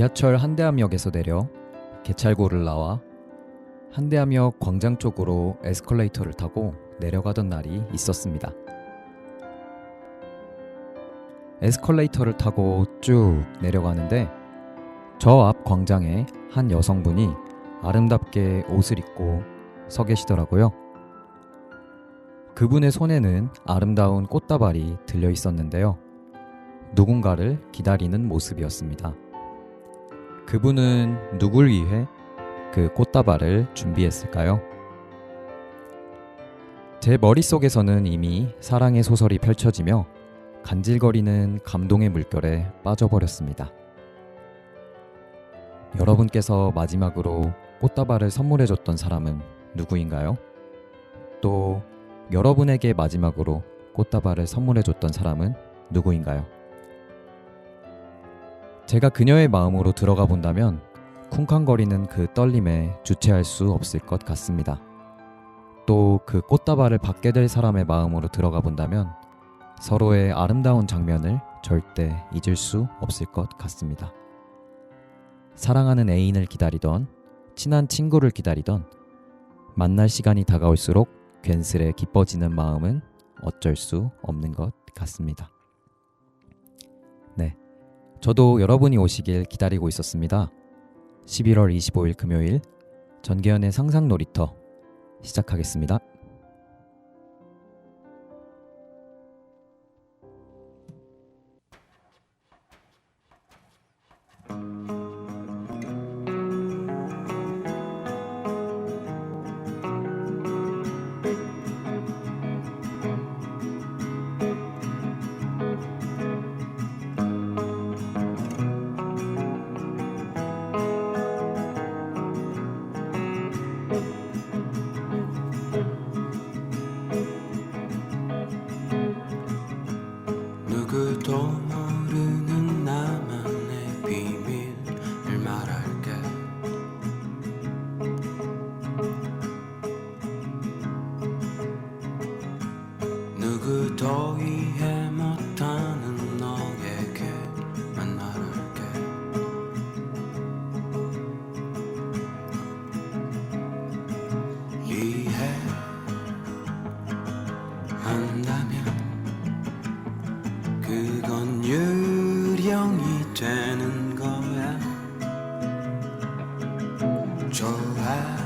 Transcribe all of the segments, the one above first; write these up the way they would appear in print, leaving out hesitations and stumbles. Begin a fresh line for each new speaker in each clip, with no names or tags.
지하철 한대암역에서 내려 개찰구를 나와 한대암역 광장 쪽으로 에스컬레이터를 타고 내려가던 날이 있었습니다. 에스컬레이터를 타고 쭉 내려가는데 저 앞 광장에 한 여성분이 아름답게 옷을 입고 서 계시더라고요. 그분의 손에는 아름다운 꽃다발이 들려 있었는데요. 누군가를 기다리는 모습이었습니다. 그분은 누굴 위해 그 꽃다발을 준비했을까요? 제 머릿속에서는 이미 사랑의 소설이 펼쳐지며 간질거리는 감동의 물결에 빠져버렸습니다. 여러분께서 마지막으로 꽃다발을 선물해줬던 사람은 누구인가요? 또 여러분에게 마지막으로 꽃다발을 선물해줬던 사람은 누구인가요? 제가 그녀의 마음으로 들어가 본다면 쿵쾅거리는 그 떨림에 주체할 수 없을 것 같습니다. 또 그 꽃다발을 받게 될 사람의 마음으로 들어가 본다면 서로의 아름다운 장면을 절대 잊을 수 없을 것 같습니다. 사랑하는 애인을 기다리던, 친한 친구를 기다리던, 만날 시간이 다가올수록 괜스레 기뻐지는 마음은 어쩔 수 없는 것 같습니다. 네, 저도 여러분이 오시길 기다리고 있었습니다. 11월 25일 금요일 전계현의 상상놀이터 시작하겠습니다.
누구도 모르는 나만의 비밀을 말할게. 누구도 이해 못하는 너에게만 말할게. 이해한다면 그건 유령이 되는 거야. 좋아할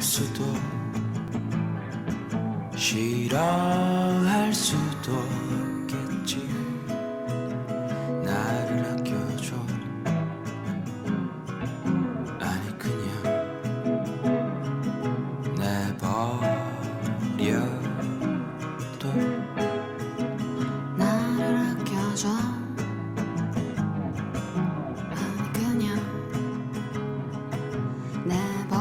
수도 싫어할 수도 있겠지. 나를 아껴줘. 아니 그냥 내버려둬.
나를 아껴줘. 아니 그냥 내버려둬.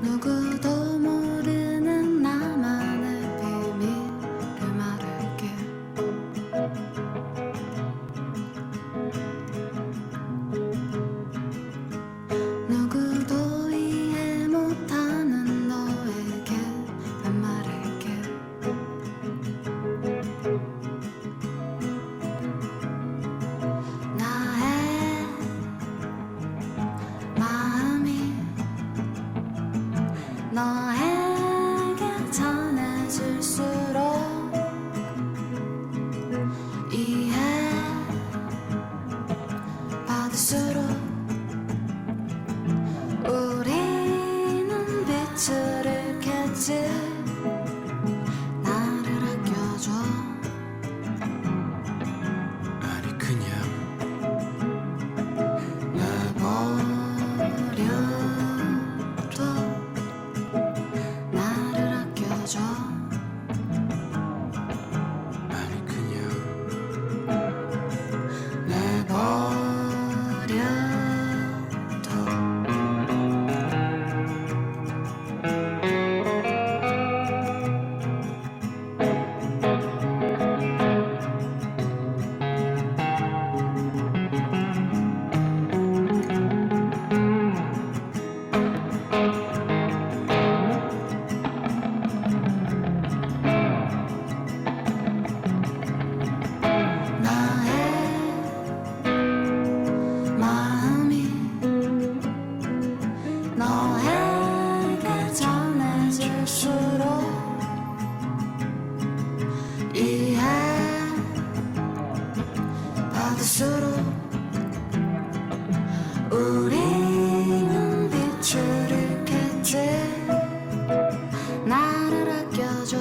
누구도 모르는 나만의 비밀을 말할게. 누구도 이해 못하는 너에게만 말할게. 나의 마음이 너에게 전해질수록 이해받을수록 우리는 빛을 잃겠지. 나를 아껴줘.
아니 그냥
내버려둬. 나를 아껴줘.
아니 그냥
내버려둬. 늦을수록 이해 받을수록 우리는 빛을 잃겠지. 나를 아껴줘.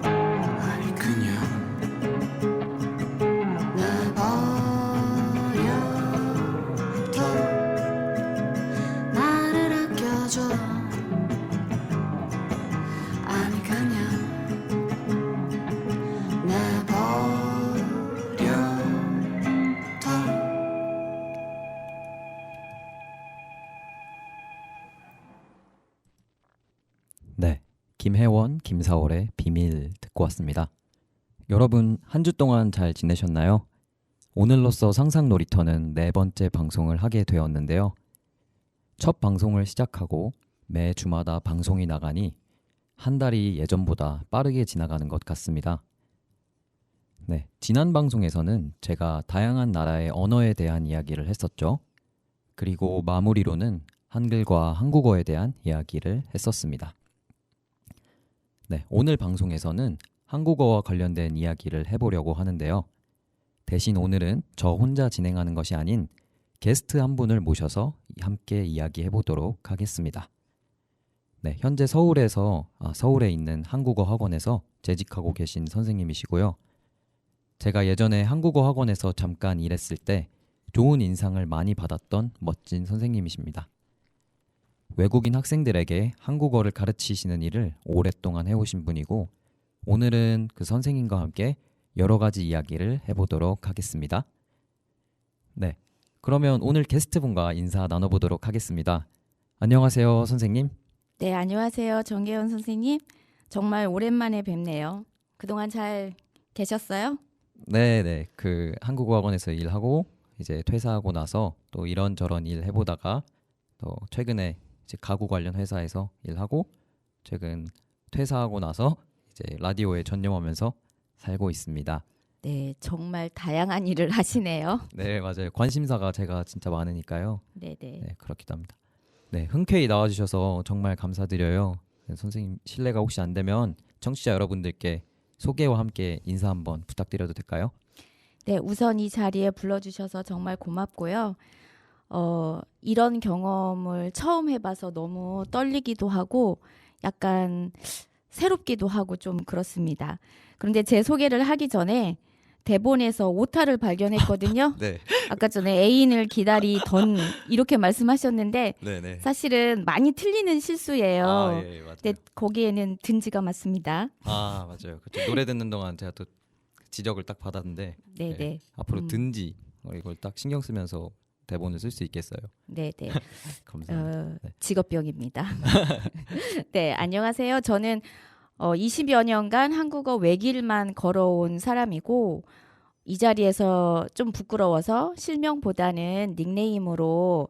아니 그냥
내버려둬. 나를 아껴줘. 아니 그냥 내버려둬.
네, 김혜원, 김사월의 비밀 듣고 왔습니다. 여러분 한 주 동안 잘 지내셨나요? 오늘로써 상상 놀이터는 네 번째 방송을 하게 되었는데요. 첫 방송을 시작하고 매 주마다 방송이 나가니 한 달이 예전보다 빠르게 지나가는 것 같습니다. 네, 지난 방송에서는 제가 다양한 나라의 언어에 대한 이야기를 했었죠. 그리고 마무리로는 한글과 한국어에 대한 이야기를 했었습니다. 네, 오늘 방송에서는 한국어와 관련된 이야기를 해보려고 하는데요. 대신 오늘은 저 혼자 진행하는 것이 아닌 게스트 한 분을 모셔서 함께 이야기해 보도록 하겠습니다. 네, 현재 서울에 있는 한국어 학원에서 재직하고 계신 선생님이시고요. 제가 예전에 한국어 학원에서 잠깐 일했을 때 좋은 인상을 많이 받았던 멋진 선생님이십니다. 외국인 학생들에게 한국어를 가르치시는 일을 오랫동안 해오신 분이고 오늘은 그 선생님과 함께 여러 가지 이야기를 해보도록 하겠습니다. 네, 그러면 오늘 게스트분과 인사 나눠보도록 하겠습니다. 안녕하세요, 선생님.
네, 안녕하세요. 정계원 선생님. 정말 오랜만에 뵙네요. 그동안 잘 계셨어요?
네, 그 한국어 학원에서 일하고 이제 퇴사하고 나서 또 이런저런 일 해보다가 또 최근에 이제 가구 관련 회사에서 일하고 최근 퇴사하고 나서 이제 라디오에 전념하면서 살고 있습니다.
네, 정말 다양한 일을 하시네요.
네, 맞아요. 관심사가 제가 진짜 많으니까요.
네.
네, 그렇기도 합니다. 네, 흔쾌히 나와주셔서 정말 감사드려요. 네, 선생님 실례가 혹시 안 되면 청취자 여러분들께 소개와 함께 인사 한번 부탁드려도 될까요?
네, 우선 이 자리에 불러주셔서 정말 고맙고요. 이런 경험을 처음 해봐서 너무 떨리기도 하고 약간 새롭기도 하고 좀 그렇습니다. 그런데 제 소개를 하기 전에 대본에서 오타를 발견했거든요.
네,
아까 전에 애인을 기다리던 이렇게 말씀하셨는데
네.
사실은 많이 틀리는 실수예요.
예, 맞아요.
근데 거기에는 든지가 맞습니다.
아, 맞아요. 그렇죠. 노래 듣는 동안 제가 또 지적을 딱 받았는데
네네.
네, 앞으로 든지 이걸 딱 신경 쓰면서 대본을 쓸 수 있겠어요.
네네.
감사합니다. 네.
직업병입니다. 네, 안녕하세요. 저는 20여 년간 한국어 외길만 걸어온 사람이고 이 자리에서 좀 부끄러워서 실명보다는 닉네임으로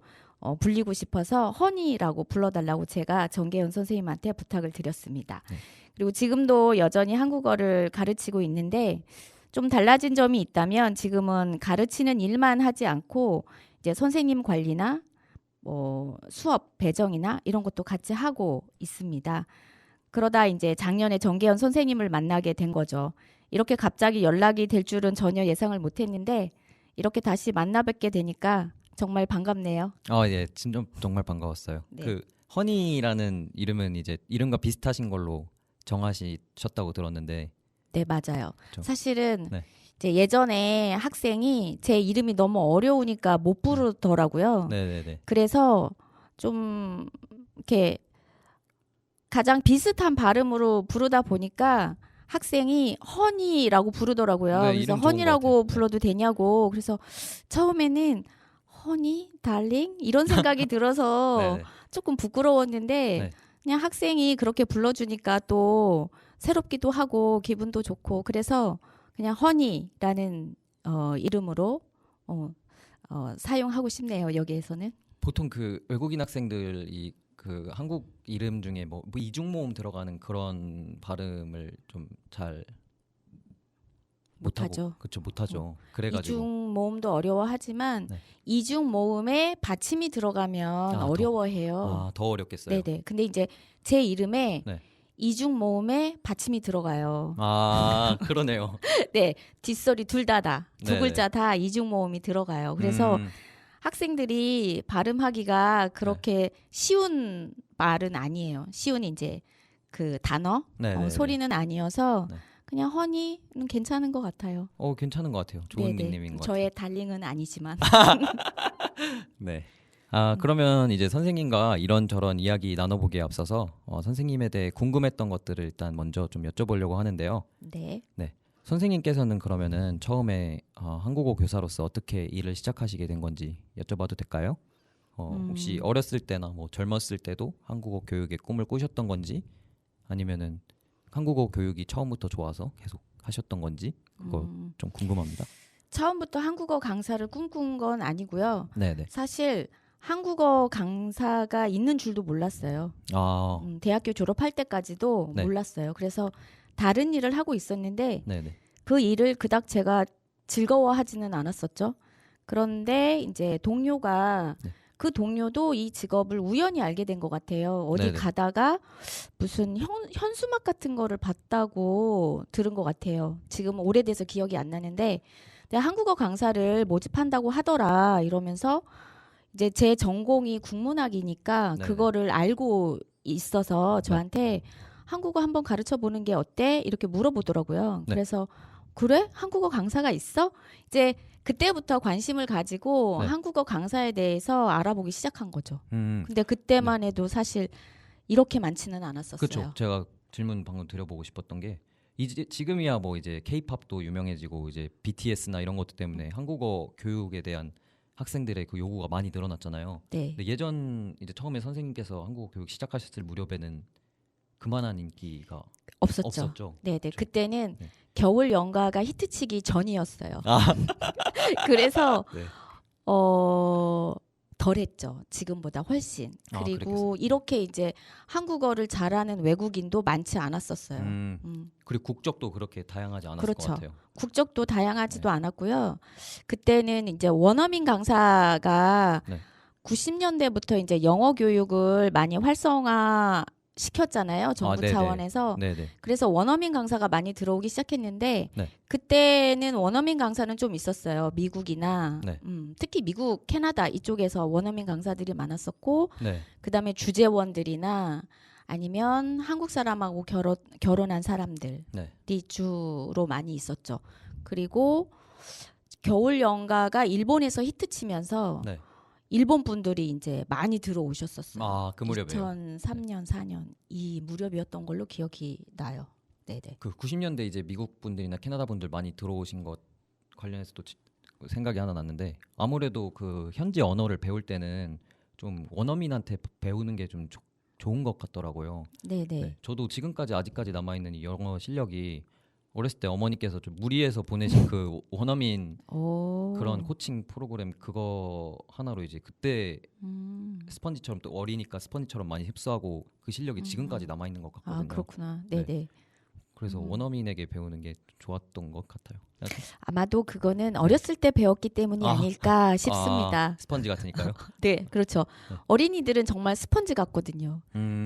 불리고 싶어서 허니라고 불러달라고 제가 정계현 선생님한테 부탁을 드렸습니다.
네.
그리고 지금도 여전히 한국어를 가르치고 있는데 좀 달라진 점이 있다면 지금은 가르치는 일만 하지 않고 이제 선생님 관리나 뭐 수업 배정이나 이런 것도 같이 하고 있습니다. 그러다 이제 작년에 정계현 선생님을 만나게 된 거죠. 이렇게 갑자기 연락이 될 줄은 전혀 예상을 못했는데 이렇게 다시 만나 뵙게 되니까 정말 반갑네요.
예, 진짜 정말 반가웠어요.
네.
그 허니라는 이름은 이제 이름과 비슷하신 걸로 정하셨다고 들었는데.
네, 맞아요.
그렇죠.
사실은
네.
이제 예전에 학생이 제 이름이 너무 어려우니까 못 부르더라고요.
네네네.
그래서 좀 이렇게 가장 비슷한 발음으로 부르다 보니까 학생이 허니라고 부르더라고요.
네,
그래서
이름 좋은 것
허니라고
같아요. 네.
불러도 되냐고. 그래서 처음에는 허니, 달링 이런 생각이 들어서
네네.
조금 부끄러웠는데
네.
그냥 학생이 그렇게 불러주니까 또 새롭기도 하고 기분도 좋고 그래서 그냥 허니라는 이름으로 사용하고 싶네요. 여기에서는.
보통 그 외국인 학생들이 그 한국 이름 중에 뭐 이중모음 들어가는 그런 발음을 좀 잘
못하죠.
그렇죠, 못하죠. 그래가지고
이중 모음도 어려워하지만
네.
이중 모음에 받침이 들어가면
더.
어려워해요.
더 어렵겠어요.
네네. 근데 이제 제 이름에
네.
이중 모음에 받침이 들어가요.
그러네요.
네, 뒷소리 둘 다 두
네네.
글자 다 이중 모음이 들어가요. 그래서 학생들이 발음하기가 그렇게 쉬운 말은 아니에요. 쉬운 이제 그 단어
네네네.
소리는 아니어서
네.
그냥 허니는 괜찮은 것 같아요.
괜찮은 것 같아요. 좋은
네네.
닉네임인 것
저의 달링은 아니지만.
같아요. 네. 그러면 이제 선생님과 이런저런 이야기 나눠보기에 앞서서 선생님에 대해 궁금했던 것들을 일단 먼저 좀 여쭤보려고 하는데요.
네.
선생님께서는 그러면은 처음에 한국어 교사로서 어떻게 일을 시작하시게 된 건지 여쭤봐도 될까요? 혹시 어렸을 때나 뭐 젊었을 때도 한국어 교육의 꿈을 꾸셨던 건지 아니면은 한국어 교육이 처음부터 좋아서 계속 하셨던 건지 그거 좀 궁금합니다.
처음부터 한국어 강사를 꿈꾼 건 아니고요.
네네.
사실 한국어 강사가 있는 줄도 몰랐어요. 대학교 졸업할 때까지도
네.
몰랐어요. 그래서 다른 일을 하고 있었는데
네네.
그 일을 그닥 제가 즐거워하지는 않았었죠. 그런데 이제 동료가
네.
그 동료도 이 직업을 우연히 알게 된 것 같아요. 어디
네네.
가다가 무슨 현수막 같은 거를 봤다고 들은 것 같아요. 지금 오래돼서 기억이 안 나는데 근데 한국어 강사를 모집한다고 하더라 이러면서 이제 제 전공이 국문학이니까
네네.
그거를 알고 있어서 저한테 한국어 한번 가르쳐 보는 게 어때? 이렇게 물어보더라고요.
네.
그래서 그래? 한국어 강사가 있어? 이제 그때부터 관심을 가지고
네.
한국어 강사에 대해서 알아보기 시작한 거죠.
네.
근데 그때만 해도 사실 이렇게 많지는 않았었어요.
그렇죠. 제가 질문 방금 드려보고 싶었던 게 이제 지금이야 뭐 이제 K-팝도 유명해지고 이제 BTS나 이런 것들 때문에 한국어 교육에 대한 학생들의 그 요구가 많이 늘어났잖아요.
네.
근데 예전 이제 처음에 선생님께서 한국어 교육 시작하셨을 무렵에는 그만한 인기가
없었죠.
없었죠.
네네.
그렇죠.
그때는
네.
겨울 연가가 히트치기 전이었어요.
아.
그래서
네.
덜했죠. 지금보다 훨씬. 그리고
그랬겠어요.
이렇게 이제 한국어를 잘하는 외국인도 많지 않았었어요.
그리고 국적도 그렇게 다양하지 않았을
그렇죠.
것 같아요.
국적도 다양하지도 않았고요. 그때는 이제 원어민 강사가
네.
90년대부터 이제 영어 교육을 많이 활성화 시켰잖아요. 정부
네네.
차원에서.
네네.
그래서 원어민 강사가 많이 들어오기 시작했는데
네.
그때는 원어민 강사는 좀 있었어요. 미국이나
네.
특히 미국, 캐나다 이쪽에서 원어민 강사들이 많았었고
네.
그다음에 주재원들이나 아니면 한국 사람하고 결혼한 사람들이
네.
주로 많이 있었죠. 그리고 겨울 연가가 일본에서 히트치면서
네.
일본 분들이 이제 많이 들어오셨었어요.
그 무렵에요.
2003년, 4년 이 무렵이었던 걸로 기억이 나요. 네네.
그 90년대 이제 미국 분들이나 캐나다 분들 많이 들어오신 것 관련해서도 생각이 하나 났는데 아무래도 그 현지 언어를 배울 때는 좀 원어민한테 배우는 게 좀 좋은 것 같더라고요.
네네.
네, 저도 지금까지 아직까지 남아 있는 이 영어 실력이 어렸을 때 어머니께서 좀 무리해서 보내신 그 원어민 그런 코칭 프로그램 그거 하나로 이제 그때 스펀지처럼 또 어리니까 스펀지처럼 많이 흡수하고 그 실력이 지금까지 남아 있는 것 같거든요.
그렇구나.
네.
네네.
그래서 원어민에게 배우는 게 좋았던 것 같아요.
아마도 그거는 어렸을 때 배웠기 때문이 아닐까 싶습니다.
스펀지 같으니까요.
네, 그렇죠.
네.
어린이들은 정말 스펀지 같거든요.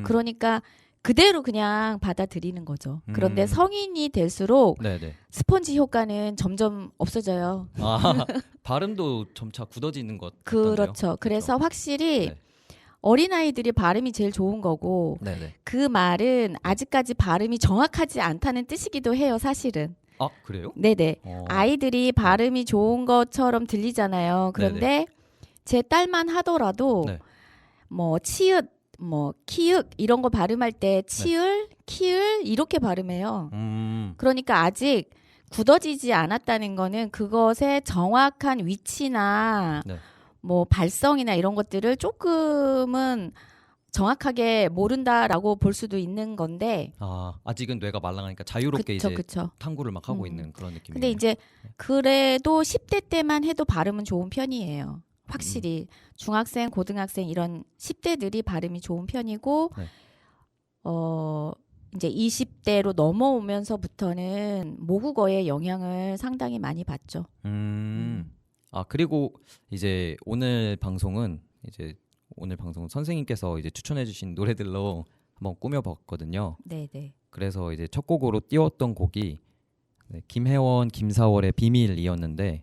그러니까 그대로 그냥 받아들이는 거죠. 그런데 성인이 될수록
네네.
스펀지 효과는 점점 없어져요.
발음도 점차 굳어지는 것
그렇죠. 그래서 확실히
네.
어린아이들이 발음이 제일 좋은 거고
네네.
그 말은 아직까지 발음이 정확하지 않다는 뜻이기도 해요, 사실은.
그래요?
네네. 아이들이 발음이 좋은 것처럼 들리잖아요. 그런데 제 딸만 하더라도
네.
뭐 치읓, 뭐 키읔 이런 거 발음할 때 치을, 키을 이렇게 발음해요. 그러니까 아직 굳어지지 않았다는 거는 그것의 정확한 위치나
네.
뭐 발성이나 이런 것들을 조금은 정확하게 모른다라고 볼 수도 있는 건데
아직은 뇌가 말랑하니까 자유롭게 이제
그쵸.
탕구를 막 하고 있는 그런 느낌이에요.
근데 이제 그래도 10대 때만 해도 발음은 좋은 편이에요. 확실히 중학생, 고등학생 이런 10대들이 발음이 좋은 편이고
네.
이제 20대로 넘어오면서부터는 모국어의 영향을 상당히 많이 받죠.
아, 그리고 이제 오늘 방송은 선생님께서 이제 추천해주신 노래들로 한번 꾸며봤거든요.
네네.
그래서 이제 첫 곡으로 띄웠던 곡이 김혜원, 김사월의 비밀이었는데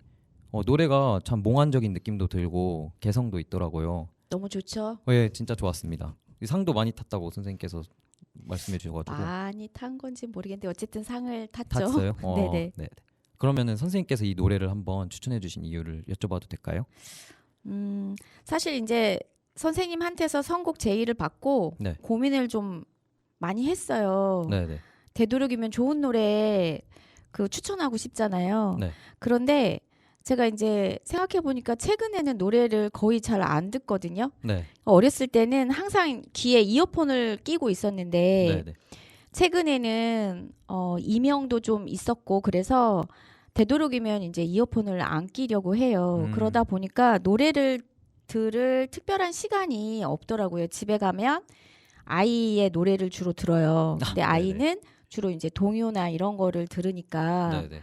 노래가 참 몽환적인 느낌도 들고 개성도 있더라고요.
너무 좋죠.
예, 진짜 좋았습니다. 이 상도 많이 탔다고 선생님께서 말씀해 주셔가지고
많이 탄 건지 모르겠는데 어쨌든 상을 탔죠.
탔어요?
네네.
네. 그러면은 선생님께서 이 노래를 한번 추천해 주신 이유를 여쭤봐도 될까요?
사실 이제 선생님한테서 선곡 제의를 받고
네.
고민을 좀 많이 했어요.
네네.
되도록이면 좋은 노래 추천하고 싶잖아요.
네.
그런데 제가 이제 생각해 보니까 최근에는 노래를 거의 잘 안 듣거든요.
네.
어렸을 때는 항상 귀에 이어폰을 끼고 있었는데
네네.
최근에는 이명도 좀 있었고 그래서 되도록이면 이제 이어폰을 안 끼려고 해요. 그러다 보니까 노래를 들을 특별한 시간이 없더라고요. 집에 가면 아이의 노래를 주로 들어요. 근데 아이는 주로 이제 동요나 이런 거를 들으니까
네네.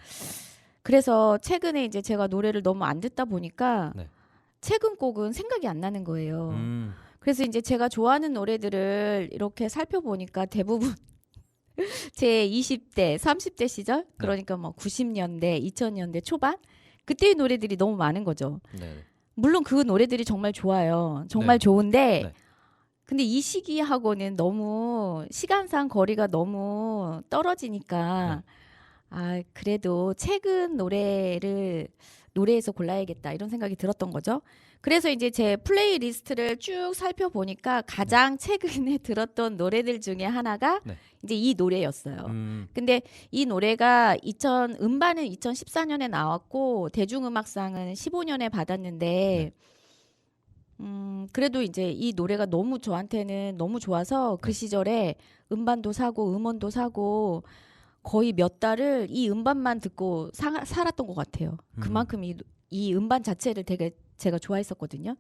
그래서 최근에 이제 제가 노래를 너무 안 듣다 보니까
네.
최근 곡은 생각이 안 나는 거예요.
음.
그래서 이제 제가 좋아하는 노래들을 이렇게 살펴보니까 대부분 제 20대, 30대 시절 그러니까 뭐 90년대, 2000년대 초반 그때의 노래들이 너무 많은 거죠.
네네.
물론 그 노래들이 정말 좋아요. 정말
네.
좋은데
네.
근데 이 시기하고는 너무 시간상 거리가 너무 떨어지니까 그래도 최근 노래에서 골라야겠다 이런 생각이 들었던 거죠. 그래서 이제 제 플레이리스트를 쭉 살펴보니까 가장 최근에 들었던 노래들 중에 하나가 이제 이 노래였어요. 근데 이 노래가 음반은 2014년에 나왔고 대중음악상은 15년에 받았는데 그래도 이제 이 노래가 너무 저한테는 너무 좋아서 그 시절에 음반도 사고 음원도 사고 거의 몇 달을 이 음반만 듣고 살았던 것 같아요. 그만큼 이 음반 자체를 되게 제가 좋아했었거든요.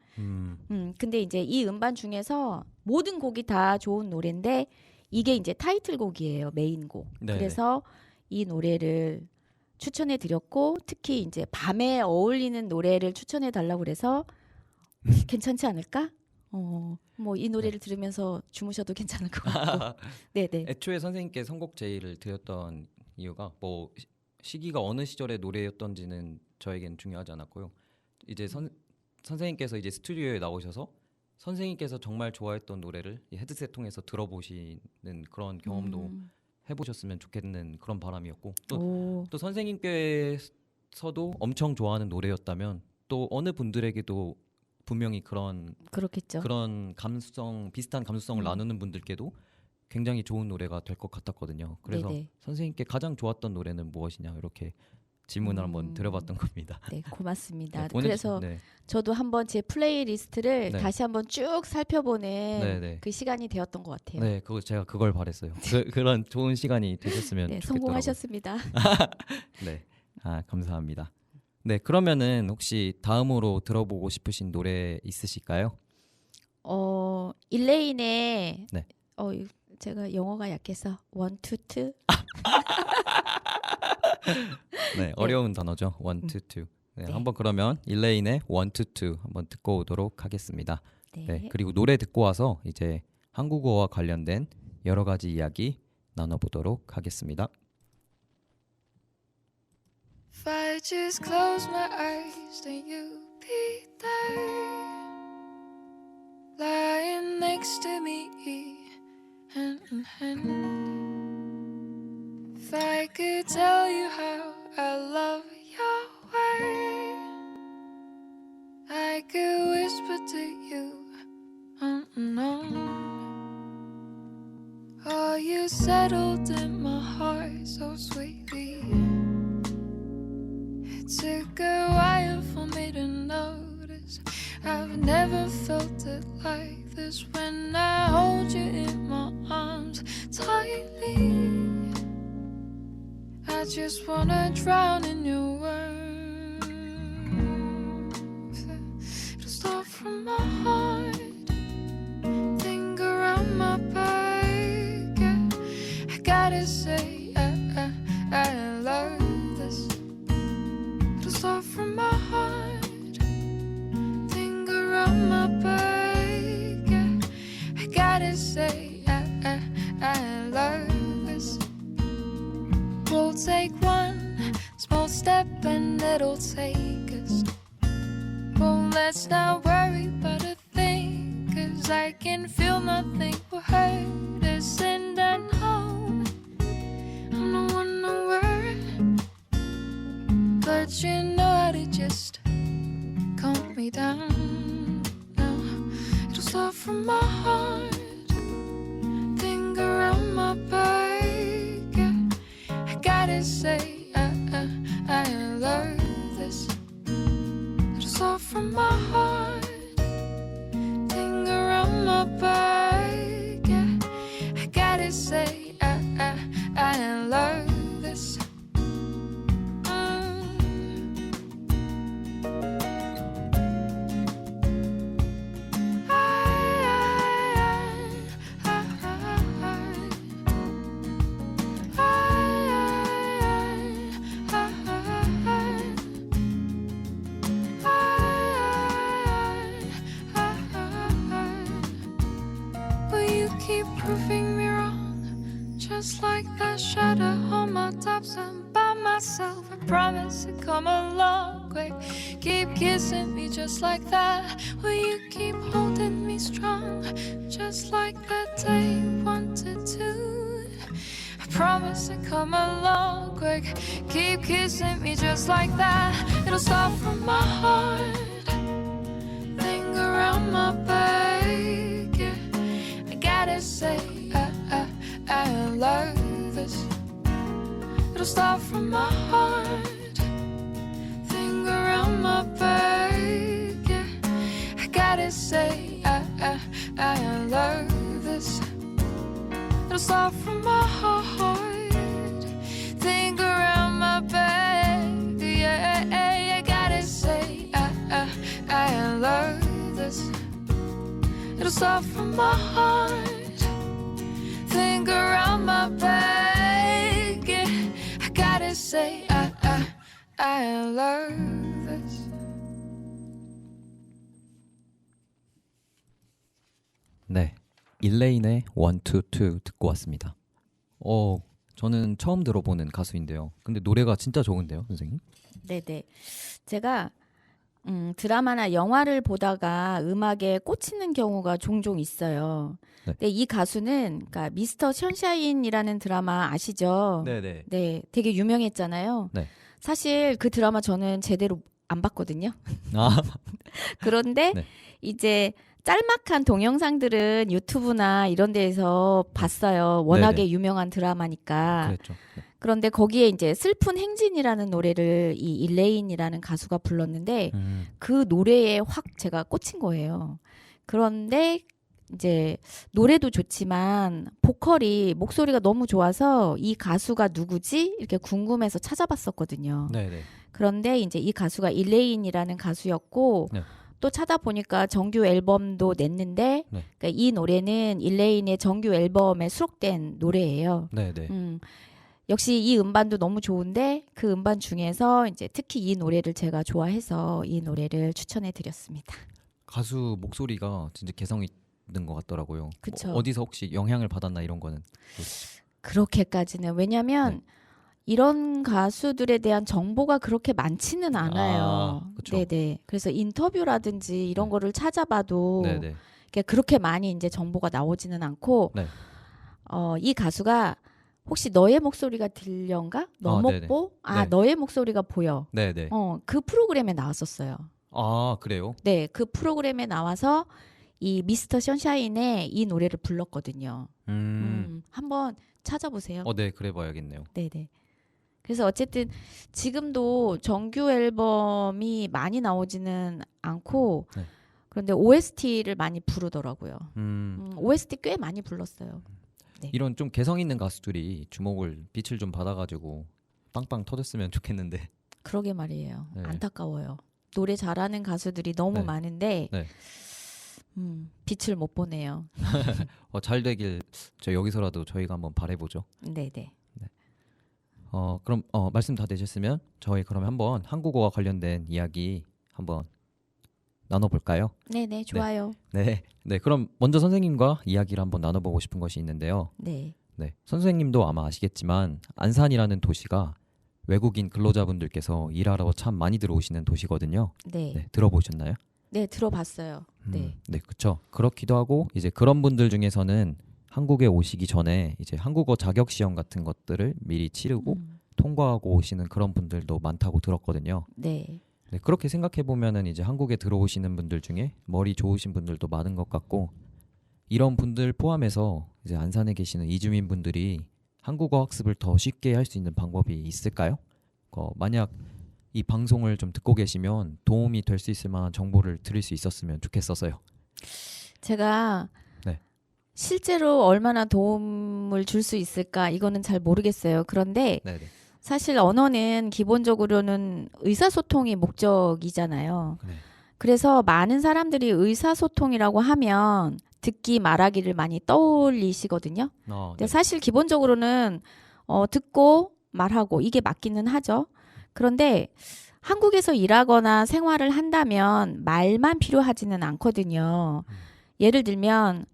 근데 이제 이 음반 중에서 모든 곡이 다 좋은 노래인데 이게 이제 타이틀곡이에요. 메인곡.
네네.
그래서 이 노래를 추천해 드렸고 특히 이제 밤에 어울리는 노래를 추천해 달라고 그래서 괜찮지 않을까? 뭐 이 노래를 들으면서 주무셔도 괜찮을 것 같고. 네네.
애초에 선생님께 선곡 제의를 드렸던 이유가 뭐 시기가 어느 시절의 노래였던지는 저에겐 중요하지 않았고요. 이제 선생님께서 이제 스튜디오에 나오셔서 선생님께서 정말 좋아했던 노래를 이 헤드셋 통해서 들어보시는 그런 경험도 해보셨으면 좋겠는 그런 바람이었고 또 선생님께서도 엄청 좋아하는 노래였다면 또 어느 분들에게도 분명히
그렇겠죠.
그런 비슷한 감수성을 나누는 분들께도 굉장히 좋은 노래가 될 것 같았거든요. 그래서
네네.
선생님께 가장 좋았던 노래는 무엇이냐 이렇게 질문을 한번 드려봤던 겁니다.
네, 고맙습니다.
네,
그래서 저도 한번 제 플레이리스트를 다시 한번 쭉 살펴보는 그 시간이 되었던 것 같아요.
네, 제가 그걸 바랬어요. 그런 좋은 시간이 되셨으면 좋겠더라고요.
성공하셨습니다.
네, 감사합니다. 네, 그러면은 혹시 다음으로 들어보고 싶으신 노래 있으실까요?
일레인의 제가 영어가 약해서 1, 2, 2.
네, 어려운 단어죠. 1, 2, 2. 네, 한번 그러면 일레인의 1, 2, 2 한번 듣고 오도록 하겠습니다. 네, 그리고 노래 듣고 와서 이제 한국어와 관련된 여러 가지 이야기 나눠보도록 하겠습니다.
If I just close my eyes, then you'll be there, lying next to me, hand in hand. If I could tell you how I love your way, I could whisper to you on and on. Oh, you settled in my heart so sweetly. It took a while for me to notice. I've never felt it like this when I hold you in my arms tightly. I just wanna drown in your words. It'll start from my heart, think around my back. I gotta say I love this. It'll start from my heart, finger on my back. Yeah. I gotta say I love this. We'll take one small step and it'll take us. Well, let's not worry about a thing, 'cause I can feel nothing will hurt us. And I know I'm the one to worry, but you know how to just calm me down. Now it'll start from my heart, finger on my back. Yeah. I gotta say I love this. It'll start from my heart, finger on my back. Yeah. I gotta say I love this. Will you keep proving me wrong? Just like that shadow on my tops, I'm by myself. I promise to come along quick. Keep kissing me just like that. Will you keep holding me strong? Just like that day you wanted to. I promise to come along quick. Keep kissing me just like that. It'll start from my heart, finger on my back. Yeah. I gotta say I love this. It'll start from my heart, finger on my back. Yeah. I gotta say I love this. It'll start from my heart, finger on my back. Yeah, I gotta say I love this. It'll start from my heart, finger on my back. Yeah, I gotta say I love this.
네, 일레인의 1, 2, 2 듣고 왔습니다. 저는 처음 들어보는 가수인데요. 근데 노래가 진짜 좋은데요, 선생님?
네네. 제가 드라마나 영화를 보다가 음악에 꽂히는 경우가 종종 있어요.
네.
근데 이 가수는 그러니까 미스터 션샤인이라는 드라마 아시죠?
네네.
네, 되게 유명했잖아요.
네.
사실 그 드라마 저는 제대로 안 봤거든요.
아,
그런데
네.
이제 짤막한 동영상들은 유튜브나 이런 데에서 봤어요. 워낙에
네네.
유명한 드라마니까.
그랬죠. 네.
그런데 거기에 이제 슬픈 행진이라는 노래를 이 일레인이라는 가수가 불렀는데 그 노래에 확 제가 꽂힌 거예요. 그런데 이제 노래도 좋지만 보컬이 목소리가 너무 좋아서 이 가수가 누구지? 이렇게 궁금해서 찾아봤었거든요.
네네.
그런데 이제 이 가수가 일레인이라는 가수였고
네.
또 찾아보니까 정규 앨범도 냈는데
네.
그러니까 이 노래는 일레인의 정규 앨범에 수록된 노래예요.
네네.
역시 이 음반도 너무 좋은데 그 음반 중에서 이제 특히 이 노래를 제가 좋아해서 이 노래를 추천해 드렸습니다.
가수 목소리가 진짜 개성 있는 것 같더라고요.
그쵸.
뭐 어디서 혹시 영향을 받았나 이런 거는?
그렇게까지는 왜냐면
네.
이런 가수들에 대한 정보가 그렇게 많지는 않아요.
그쵸.
네네. 그래서 인터뷰라든지 이런
네.
거를 찾아봐도
네네.
그렇게 많이 이제 정보가 나오지는 않고
네.
이 가수가 혹시 너의 목소리가 들려인가?
네네.
너목보?
네.
너의 목소리가 보여.
네네.
그 프로그램에 나왔었어요.
아, 그래요?
네, 그 프로그램에 나와서 이 미스터 션샤인의 이 노래를 불렀거든요. 한번 찾아보세요.
네, 그래 봐야겠네요.
네네. 그래서 어쨌든 지금도 정규 앨범이 많이 나오지는 않고
네.
그런데 OST를 많이 부르더라고요. OST 꽤 많이 불렀어요. 네.
이런 좀 개성 있는 가수들이 주목을 빛을 좀 받아가지고 빵빵 터졌으면 좋겠는데.
그러게 말이에요.
네.
안타까워요. 노래 잘하는 가수들이 너무
네.
많은데
네.
빛을 못 보네요.
잘 되길 저 여기서라도 저희가 한번 바라보죠.
네네.
그럼 말씀 다 되셨으면 저희 그러면 한번 한국어와 관련된 이야기 한번 나눠볼까요?
네네, 좋아요.
네, 네. 그럼 먼저 선생님과 이야기를 한번 나눠보고 싶은 것이 있는데요.
네.
네, 선생님도 아마 아시겠지만 안산이라는 도시가 외국인 근로자분들께서 일하러 참 많이 들어오시는 도시거든요.
네.
네, 들어보셨나요?
네, 들어봤어요. 네.
네, 그렇죠. 그렇기도 하고 이제 그런 분들 중에서는 한국에 오시기 전에 이제 한국어 자격 시험 같은 것들을 미리 치르고 통과하고 오시는 그런 분들도 많다고 들었거든요.
네.
네, 그렇게 생각해 보면은 이제 한국에 들어오시는 분들 중에 머리 좋으신 분들도 많은 것 같고 이런 분들 포함해서 이제 안산에 계시는 이주민 분들이 한국어 학습을 더 쉽게 할 수 있는 방법이 있을까요? 만약 이 방송을 좀 듣고 계시면 도움이 될 수 있을 만한 정보를 드릴 수 있었으면 좋겠어서요.
제가
네.
실제로 얼마나 도움을 줄 수 있을까 이거는 잘 모르겠어요. 그런데
네네.
사실 언어는 기본적으로는 의사소통이 목적이잖아요.
네.
그래서 많은 사람들이 의사소통이라고 하면 듣기 말하기를 많이 떠올리시거든요. 근데
네.
사실 기본적으로는 듣고 말하고 이게 맞기는 하죠. 그런데 한국에서 일하거나 생활을 한다면 말만 필요하지는 않거든요. 예를 들면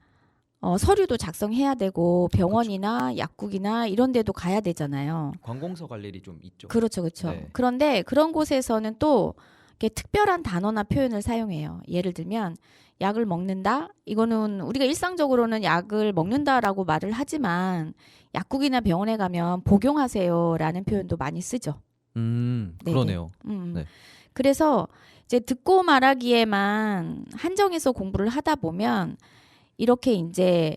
서류도 작성해야 되고 병원이나 약국이나 이런 데도 가야 되잖아요.
관공서 갈 일이 좀 있죠.
그렇죠, 그렇죠.
네.
그런데 그런 곳에서는 또 이렇게 특별한 단어나 표현을 사용해요. 예를 들면 약을 먹는다? 이거는 우리가 일상적으로는 약을 먹는다라고 말을 하지만 약국이나 병원에 가면 복용하세요라는 표현도 많이 쓰죠.
그러네요. 네.
그래서 이제 듣고 말하기에만 한정해서 공부를 하다 보면 이렇게 이제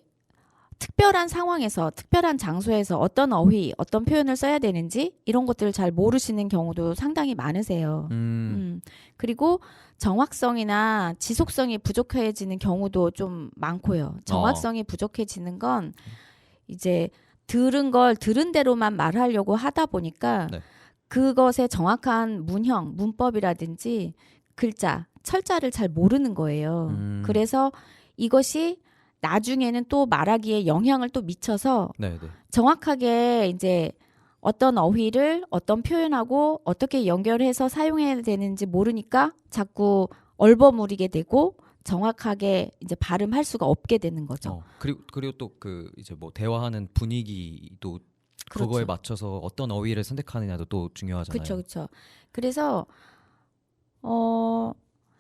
특별한 상황에서 특별한 장소에서 어떤 어휘, 어떤 표현을 써야 되는지 이런 것들을 잘 모르시는 경우도 상당히 많으세요. 그리고 정확성이나 지속성이 부족해지는 경우도 좀 많고요. 정확성이 부족해지는 건 이제 들은 걸 들은 대로만 말하려고 하다 보니까
네.
그것의 정확한 문형, 문법이라든지 글자, 철자를 잘 모르는 거예요. 그래서 이것이 나중에는 또 말하기에 영향을 또 미쳐서
네, 네.
정확하게 이제 어떤 어휘를 어떤 표현하고 어떻게 연결해서 사용해야 되는지 모르니까 자꾸 얼버무리게 되고 정확하게 이제 발음할 수가 없게 되는 거죠.
그리고 또 그 이제 뭐 대화하는 분위기도
그렇죠.
그거에 맞춰서 어떤 어휘를 선택하느냐도 또 중요하잖아요.
그렇죠, 그렇죠. 그래서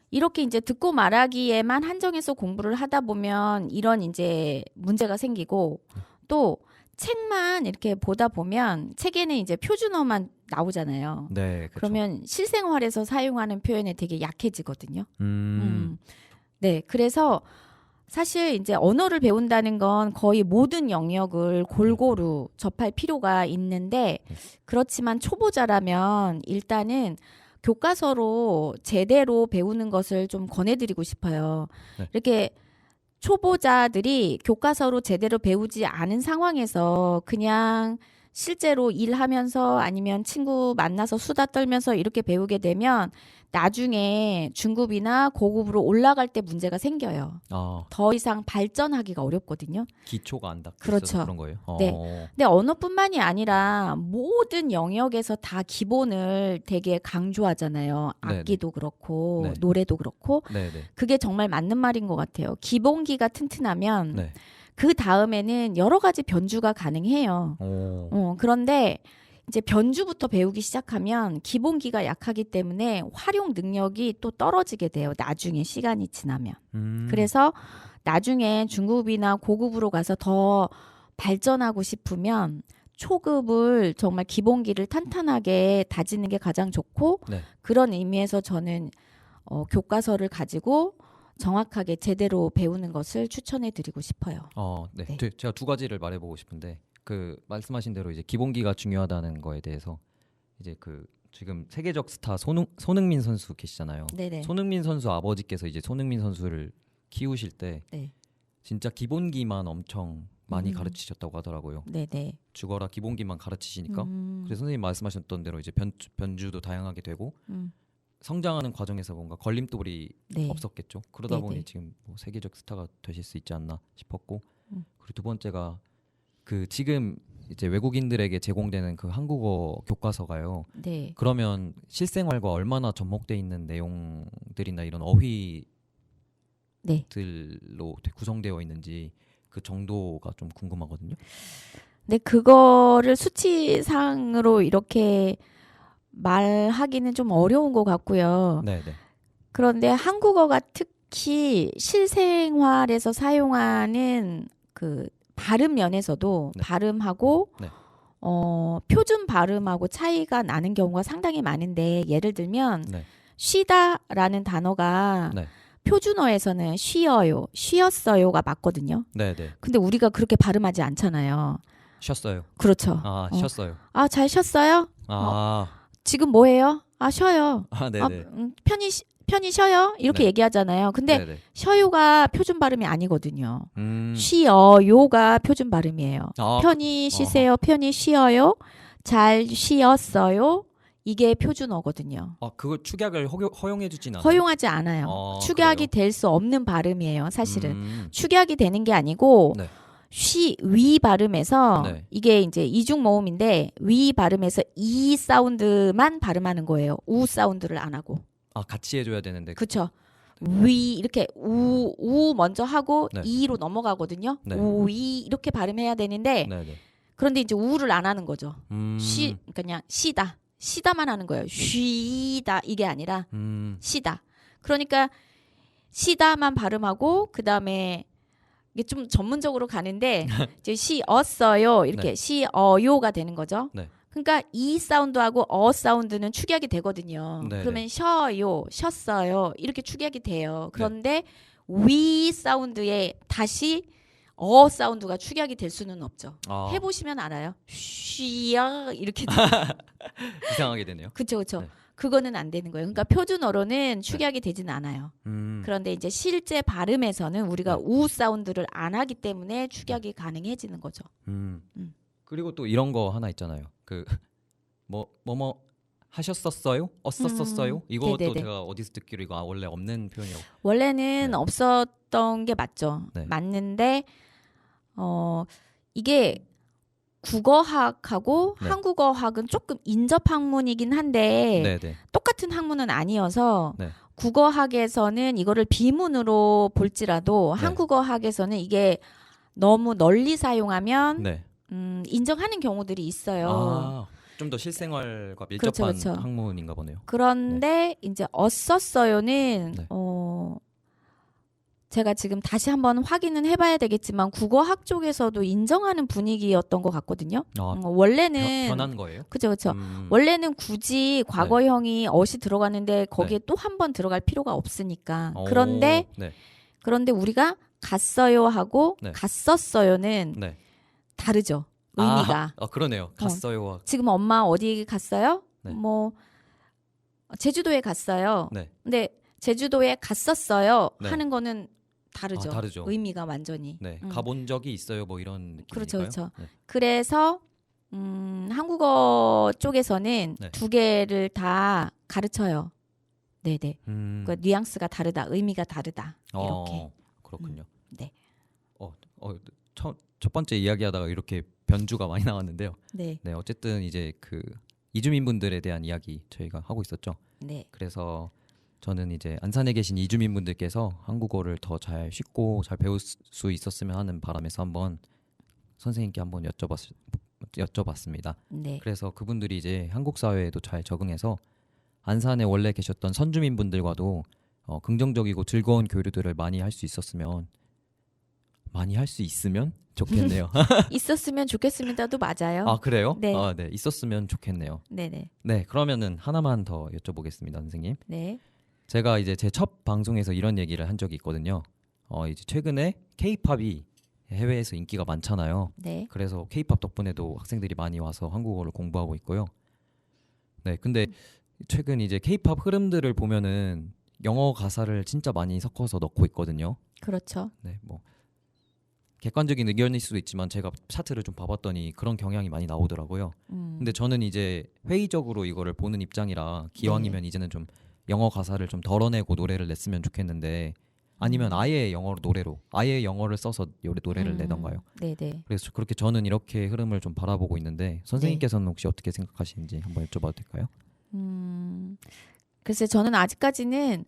이렇게 이제 듣고 말하기에만 한정해서 공부를 하다 보면 이런 이제 문제가 생기고 또 책만 이렇게 보다 보면 책에는 이제 표준어만 나오잖아요.
네, 그렇죠.
그러면 실생활에서 사용하는 표현에 되게 약해지거든요. 네, 그래서 사실 이제 언어를 배운다는 건 거의 모든 영역을 골고루 접할 필요가 있는데 그렇지만 초보자라면 일단은 교과서로 제대로 배우는 것을 좀 권해드리고 싶어요.
네.
이렇게 초보자들이 교과서로 제대로 배우지 않은 상황에서 그냥 실제로 일하면서 아니면 친구 만나서 수다 떨면서 이렇게 배우게 되면 나중에 중급이나 고급으로 올라갈 때 문제가 생겨요. 더 이상 발전하기가 어렵거든요.
기초가 안 닿고
그렇죠.
있어서 그런 거예요.
네. 근데 언어뿐만이 아니라 모든 영역에서 다 기본을 되게 강조하잖아요.
네네.
악기도 그렇고
네.
노래도 그렇고
네네.
그게 정말 맞는 말인 것 같아요. 기본기가 튼튼하면
네.
그 다음에는 여러 가지 변주가 가능해요. 그런데 이제 변주부터 배우기 시작하면 기본기가 약하기 때문에 활용 능력이 또 떨어지게 돼요. 나중에 시간이 지나면. 그래서 나중에 중급이나 고급으로 가서 더 발전하고 싶으면 초급을 정말 기본기를 탄탄하게 다지는 게 가장 좋고
네.
그런 의미에서 저는 교과서를 가지고 정확하게 제대로 배우는 것을 추천해 드리고 싶어요.
네.
네.
제가 두 가지를 말해보고 싶은데 그 말씀하신 대로 이제 기본기가 중요하다는 거에 대해서 이제 그 지금 세계적 스타 손흥민 선수 계시잖아요.
네네.
손흥민 선수 아버지께서 이제 손흥민 선수를 키우실 때
네.
진짜 기본기만 엄청 많이 가르치셨다고 하더라고요.
네네.
죽어라 기본기만 가르치시니까 그래서 선생님 말씀하셨던 대로 이제 변주도 다양하게 되고 성장하는 과정에서 뭔가 걸림돌이
네.
없었겠죠. 그러다
네네.
보니 지금 뭐 세계적 스타가 되실 수 있지 않나 싶었고 그리고 두 번째가 그 지금 이제 외국인들에게 제공되는 그 한국어 교과서가요.
네.
그러면 실생활과 얼마나 접목돼 있는 내용들이나 이런 어휘들로
네.
구성되어 있는지 그 정도가 좀 궁금하거든요.
근데 그거를 수치상으로 이렇게 말하기는 좀 어려운 것 같고요.
네, 네.
그런데 한국어가 특히 실생활에서 사용하는 그 발음 면에서도
네.
발음하고
네.
표준 발음하고 차이가 나는 경우가 상당히 많은데 예를 들면
네.
쉬다라는 단어가
네.
표준어에서는 쉬어요, 쉬었어요가 맞거든요.
네, 네.
근데 우리가 그렇게 발음하지 않잖아요.
쉬었어요.
그렇죠.
아,
어.
쉬었어요.
아, 잘 쉬었어요?
아,
지금 뭐 해요? 아, 쉬어요.
네,
아,
네.
편히 쉬어요? 이렇게
네.
얘기하잖아요. 근데
네, 네.
쉬어요가 표준 발음이 아니거든요.
음.
쉬어요가 표준 발음이에요.
아,
편히 쉬세요. 편히 쉬어요. 잘 쉬었어요. 이게 표준어거든요.
그걸 축약을 허용해 주진 않아요.
허용하지 않아요. 축약이
그래요?
될 수 없는 발음이에요. 사실은.
음.
축약이 되는 게 아니고
네.
위 발음에서
네.
이게 이제 이중 모음인데 위 발음에서 이 사운드만 발음하는 거예요. 우 사운드를 안 하고.
같이 해줘야 되는데.
그렇죠. 위 이렇게 우 먼저 하고
네.
이로 넘어가거든요.
네.
우이 이렇게 발음해야 되는데
네, 네.
그런데 이제 우를 안 하는 거죠.
음.
그냥 쉬다만 하는 거예요. 쉬다 이게 아니라 쉬다. 그러니까 쉬다만 발음하고 그 다음에 이게 좀 전문적으로 가는데 이제 쉬었어요 이렇게
네.
쉬어요가 되는 거죠.
네.
그러니까 이 사운드하고 사운드는 축약이 되거든요.
네,
그러면
네.
쉬어요, 쉬었어요 이렇게 축약이 돼요. 그런데 위 사운드에 다시 사운드가 축약이 될 수는 없죠. 해보시면 알아요. 쉬어 이렇게
이상하게 되네요.
그렇죠.
네.
그거는 안 되는 거예요. 그러니까 표준어로는 축약이 되진 않아요. 그런데 이제 실제 발음에서는 우리가
네.
우 사운드를 안 하기 때문에 축약이 가능해지는 거죠.
그리고 또 이런 거 하나 있잖아요. 그 뭐뭐 하셨었어요? 썼었어요? 이것도
네네네.
제가 어디서 듣기로 이거 원래 없는 표현이라고.
원래는
네.
없었던 게 맞죠.
네.
맞는데 이게 국어학하고
네.
한국어학은 조금 인접 학문이긴 한데
네, 네.
똑같은 학문은 아니어서
네.
국어학에서는 이거를 비문으로 볼지라도
네.
한국어학에서는 이게 너무 널리 사용하면
네.
인정하는 경우들이 있어요.
좀 더 실생활과 밀접한
그렇죠.
학문인가 보네요.
그런데 이제 썼어요는
네.
제가 지금 다시 한번 확인은 해봐야 되겠지만 국어학 쪽에서도 인정하는 분위기였던 것 같거든요. 원래는
변한 거예요?
그렇죠. 원래는 굳이 과거형이 어시 들어가는데 거기에
네.
또 한 번 들어갈 필요가 없으니까.
오,
그런데
네.
우리가 갔어요 하고
네.
갔었어요는
네.
다르죠. 의미가.
그러네요. 갔어요.
지금 엄마 어디 갔어요?
네.
뭐 제주도에 갔어요.
네.
근데 제주도에 갔었어요
네.
하는 거는 다르죠.
다르죠.
의미가 완전히.
네. 가본 적이 있어요. 뭐 이런 느낌일까요?
그렇죠.
네.
그래서 한국어 쪽에서는
네.
두 개를 다 가르쳐요. 네네. 그 뉘앙스가 다르다, 의미가 다르다 이렇게.
그렇군요.
네.
첫 번째 이야기하다가 이렇게 변주가 많이 나왔는데요.
네.
네, 어쨌든 이제 그 이주민분들에 대한 이야기 저희가 하고 있었죠.
네.
그래서 저는 이제 안산에 계신 이주민분들께서 한국어를 더 잘 쉽고 잘 배울 수 있었으면 하는 바람에서 한번 선생님께 한번 여쭤봤습니다.
네.
그래서 그분들이 이제 한국 사회에도 잘 적응해서 안산에 원래 계셨던 선주민분들과도 긍정적이고 즐거운 교류들을 많이 할 수 있으면 좋겠네요.
있었으면 좋겠습니다도 맞아요.
그래요?
네.
네, 있었으면 좋겠네요.
네네.
네, 그러면은 하나만 더 여쭤보겠습니다, 선생님.
네.
제가 이제 제 첫 방송에서 이런 얘기를 한 적이 있거든요. 이제 최근에 K-팝이 해외에서 인기가 많잖아요.
네.
그래서 K-팝 덕분에도 학생들이 많이 와서 한국어를 공부하고 있고요. 네, 근데 최근 이제 K-팝 흐름들을 보면은 영어 가사를 진짜 많이 섞어서 넣고 있거든요.
그렇죠.
네, 뭐 객관적인 의견일 수도 있지만 제가 차트를 좀 봐봤더니 그런 경향이 많이 나오더라고요. 근데 저는 이제 회의적으로 이거를 보는 입장이라 기왕이면 이제는 좀 영어 가사를 좀 덜어내고 노래를 냈으면 좋겠는데 아니면 아예 영어로 노래로 아예 영어를 써서 노래를 내던가요?
네네.
그래서 그렇게 저는 이렇게 흐름을 좀 바라보고 있는데 선생님께서는 혹시 어떻게 생각하시는지 한번 여쭤봐도 될까요?
글쎄 저는 아직까지는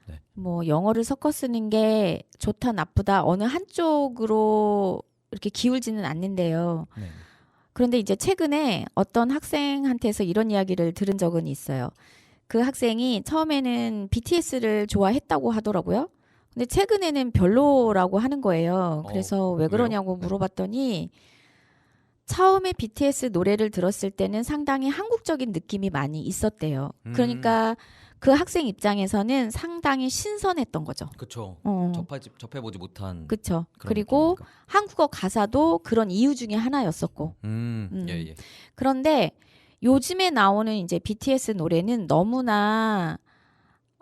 네.
뭐 영어를 섞어 쓰는 게 좋다 나쁘다 어느 한쪽으로 이렇게 기울지는 않는데요.
네.
그런데 이제 최근에 어떤 학생한테서 이런 이야기를 들은 적은 있어요. 그 학생이 처음에는 BTS를 좋아했다고 하더라고요. 근데 최근에는 별로라고 하는 거예요. 그래서 왜 그러냐고 물어봤더니 처음에 BTS 노래를 들었을 때는 상당히 한국적인 느낌이 많이 있었대요. 그러니까 그 학생 입장에서는 상당히 신선했던 거죠.
그렇죠.
어.
접해보지 못한
그렇죠.
그런
그리고
느낌이니까.
한국어 가사도 그런 이유 중에 하나였었고.
예.
그런데 요즘에 나오는 이제 BTS 노래는 너무나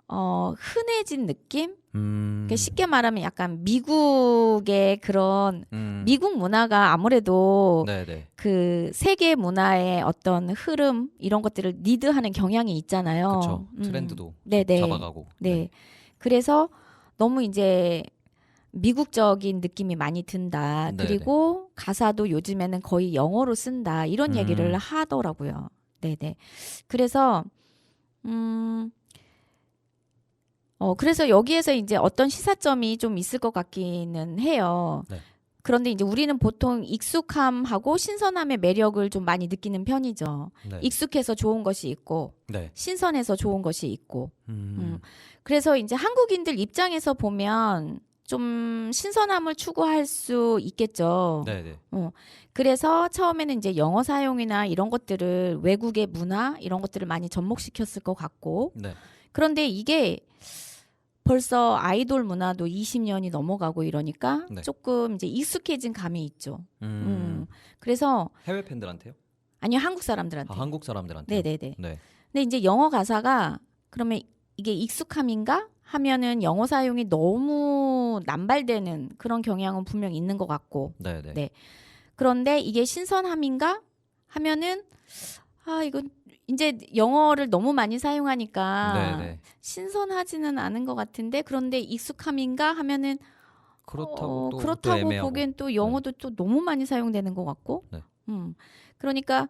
흔해진 느낌? 그러니까 쉽게 말하면 약간 미국의 그런 미국 문화가 아무래도
네네.
그 세계 문화의 어떤 흐름 이런 것들을 리드하는 경향이 있잖아요.
그렇죠. 트렌드도
네네.
잡아가고.
네. 그래서 너무 이제 미국적인 느낌이 많이 든다.
네네.
그리고 가사도 요즘에는 거의 영어로 쓴다. 이런 얘기를 하더라고요. 네네. 그래서 그래서 여기에서 이제 어떤 시사점이 좀 있을 것 같기는 해요.
네.
그런데 이제 우리는 보통 익숙함하고 신선함의 매력을 좀 많이 느끼는 편이죠.
네.
익숙해서 좋은 것이 있고,
네.
신선해서 좋은 것이 있고. 그래서 이제 한국인들 입장에서 보면 좀 신선함을 추구할 수 있겠죠.
네네.
그래서 처음에는 이제 영어 사용이나 이런 것들을 외국의 문화 이런 것들을 많이 접목시켰을 것 같고.
네.
그런데 이게 벌써 아이돌 문화도 20년이 넘어가고 이러니까
네.
조금 이제 익숙해진 감이 있죠. 그래서
해외 팬들한테요?
아니요 한국 사람들한테.
한국 사람들한테.
네네네.
네.
근데 이제 영어 가사가 그러면 이게 익숙함인가 하면은 영어 사용이 너무 남발되는 그런 경향은 분명 있는 것 같고.
네네.
네. 그런데 이게 신선함인가 하면은 이건 이제 영어를 너무 많이 사용하니까
네네.
신선하지는 않은 것 같은데 그런데 익숙함인가 하면은
그렇다고 또
그렇다고
애매하고.
보기엔 또 영어도 또 너무 많이 사용되는 것 같고
네.
그러니까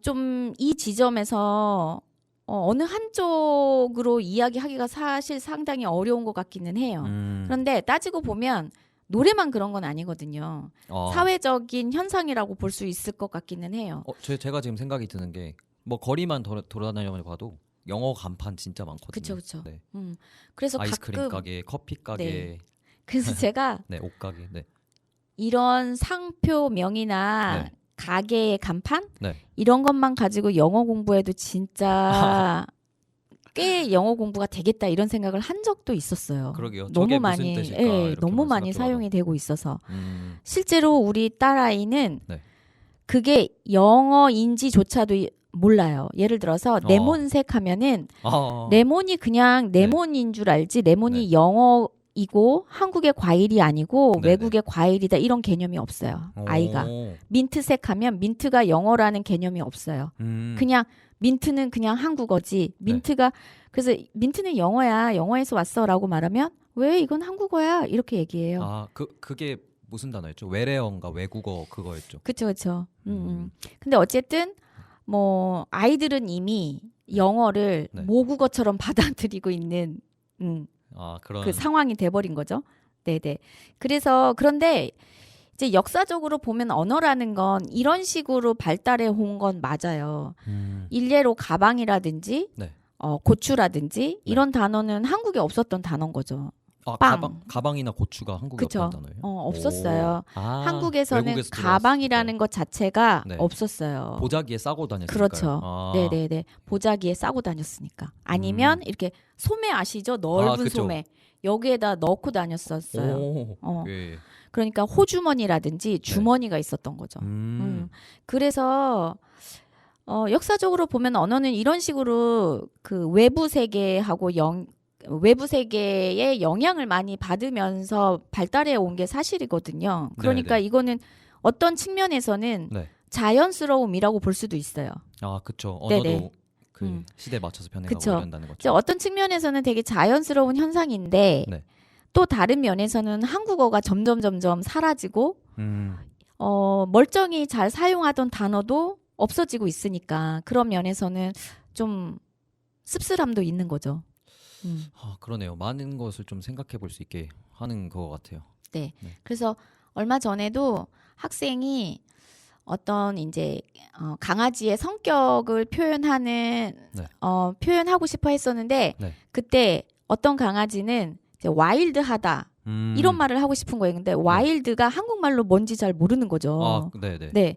좀 이 지점에서 어느 한쪽으로 이야기하기가 사실 상당히 어려운 것 같기는 해요. 그런데 따지고 보면 노래만 그런 건 아니거든요. 사회적인 현상이라고 볼 수 있을 것 같기는 해요.
제가 지금 생각이 드는 게 뭐 거리만 돌아다녀 봐도 영어 간판 진짜 많거든요.
그렇죠.
네.
그래서
아이스크림
가끔
가게, 커피 가게,
네. 그래서 제가
네, 옷 가게. 네.
이런 상표명이나
네.
가게의 간판
네.
이런 것만 가지고 영어 공부해도 진짜 꽤 영어 공부가 되겠다 이런 생각을 한 적도 있었어요.
그러게요.
너무
저게
많이,
무슨 뜻일까? 이렇게
너무 많이
생각해봐도.
사용이 되고 있어서
실제로
실제로 우리 딸아이는
네.
그게 영어인지조차도 몰라요. 예를 들어서 레몬색 하면은 레몬이 그냥 레몬인 줄 알지 레몬이
네.
영어이고 한국의 과일이 아니고
네네.
외국의 과일이다 이런 개념이 없어요. 아이가. 민트색 하면 민트가 영어라는 개념이 없어요. 그냥 민트는 그냥 한국어지. 민트가 그래서 민트는 영어야. 영어에서 왔어라고 말하면 왜 이건 한국어야? 이렇게 얘기해요.
그게 무슨 단어였죠? 외래어인가 외국어 그거였죠.
그렇죠. 근데 어쨌든 뭐 아이들은 이미 영어를
네.
모국어처럼 받아들이고 있는
그런
그 상황이 돼버린 거죠. 네네. 그래서 그런데 이제 역사적으로 보면 언어라는 건 이런 식으로 발달해 온 건 맞아요. 일례로 가방이라든지
네.
고추라든지 이런 단어는 한국에 없었던 단어인 거죠. 빵.
가방이나 고추가 한국에
그쵸.
없던 단어예요?
없었어요. 한국에서는
외국에서
가방이라는 것 자체가
네.
없었어요.
보자기에 싸고 다녔으니까요.
그렇죠. 네네네. 보자기에 싸고 다녔으니까. 아니면 이렇게 소매 아시죠? 넓은
그쵸.
소매. 여기에다 넣고 다녔었어요.
예.
그러니까 호주머니라든지 주머니가 있었던 거죠. 그래서 역사적으로 보면 언어는 이런 식으로 그 외부 세계하고 외부 세계의 영향을 많이 받으면서 발달해 온 게 사실이거든요. 그러니까
네네.
이거는 어떤 측면에서는
네.
자연스러움이라고 볼 수도 있어요.
그렇죠. 언어도
네네.
그 시대에 맞춰서 변해가고
그쵸.
이런다는
이제
거죠.
어떤 측면에서는 되게 자연스러운 현상인데
네.
또 다른 면에서는 한국어가 점점 사라지고
음.
멀쩡히 잘 사용하던 단어도 없어지고 있으니까 그런 면에서는 좀 씁쓸함도 있는 거죠.
그러네요. 많은 것을 좀 생각해 볼 수 있게 하는 것 같아요.
네.
네.
그래서 얼마 전에도 학생이 어떤 이제 강아지의 성격을 표현하는
네.
표현하고 싶어 했었는데
네.
그때 어떤 강아지는 이제 와일드하다 이런 말을 하고 싶은 거예요. 근데 와일드가 한국말로 뭔지 잘 모르는 거죠.
네네.
네.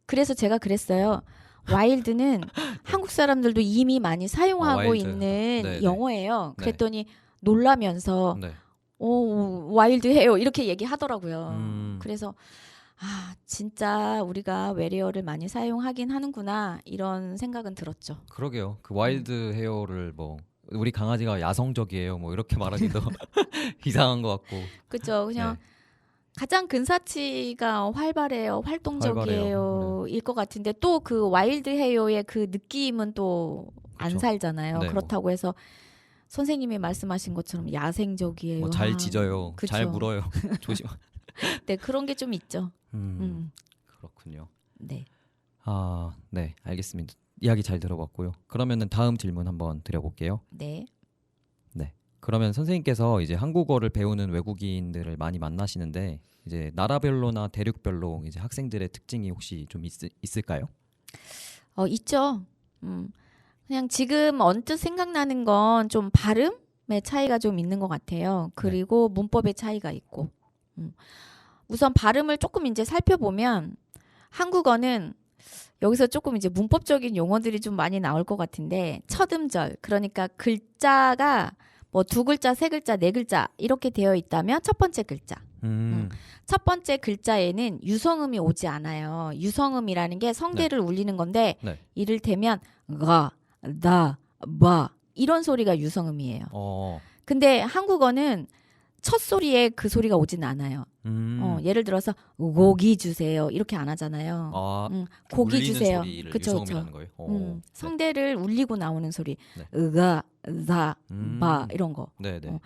그래서 제가 그랬어요. 와일드는 한국 사람들도 이미 많이 사용하고
와일드.
있는
네네.
영어예요.
네.
그랬더니 놀라면서
네.
와일드해요. 이렇게 얘기하더라고요.
음.
그래서 진짜 우리가 외래어를 많이 사용하긴 하는구나 이런 생각은 들었죠.
그러게요. 그 와일드 헤어를 뭐 우리 강아지가 야성적이에요. 뭐 이렇게 말하기도 이상한 것 같고.
그렇죠. 그냥
네.
가장 근사치가 활발해요, 활동적이에요 일 것 같은데 또 그 와일드 헤어의 그 느낌은 또 안
그쵸.
살잖아요.
네,
그렇다고 해서 선생님이 말씀하신 것처럼 야생적이에요.
뭐 잘 짖어요.
그쵸.
잘 물어요. 조심.
네, 그런 게 좀 있죠.
그렇군요.
네.
네, 알겠습니다. 이야기 잘 들어봤고요. 그러면은 다음 질문 한번 드려볼게요.
네.
네. 그러면 선생님께서 이제 한국어를 배우는 외국인들을 많이 만나시는데 이제 나라별로나 대륙별로 이제 학생들의 특징이 혹시 좀 있을까요?
있죠. 그냥 지금 언뜻 생각나는 건 좀 발음의 차이가 좀 있는 것 같아요. 그리고 문법의 차이가 있고. 우선 발음을 조금 이제 살펴보면 한국어는 여기서 조금 이제 문법적인 용어들이 좀 많이 나올 것 같은데 첫 음절 그러니까 글자가 뭐 2글자, 3글자, 4글자 이렇게 되어 있다면 첫 번째 글자. 첫 번째 글자에는 유성음이 오지 않아요. 유성음이라는 게 성대를 울리는 건데
네.
이를테면 가, 다, 바 이런 소리가 유성음이에요. 근데 한국어는 첫 소리에 그 소리가 오진 않아요. 예를 들어서 고기 주세요 이렇게 안 하잖아요. 고기 주세요.
그쵸, 유성음이라는 거예요.
성대를 울리고 나오는 소리.
네.
으가, 다, 바 이런 거.
네네.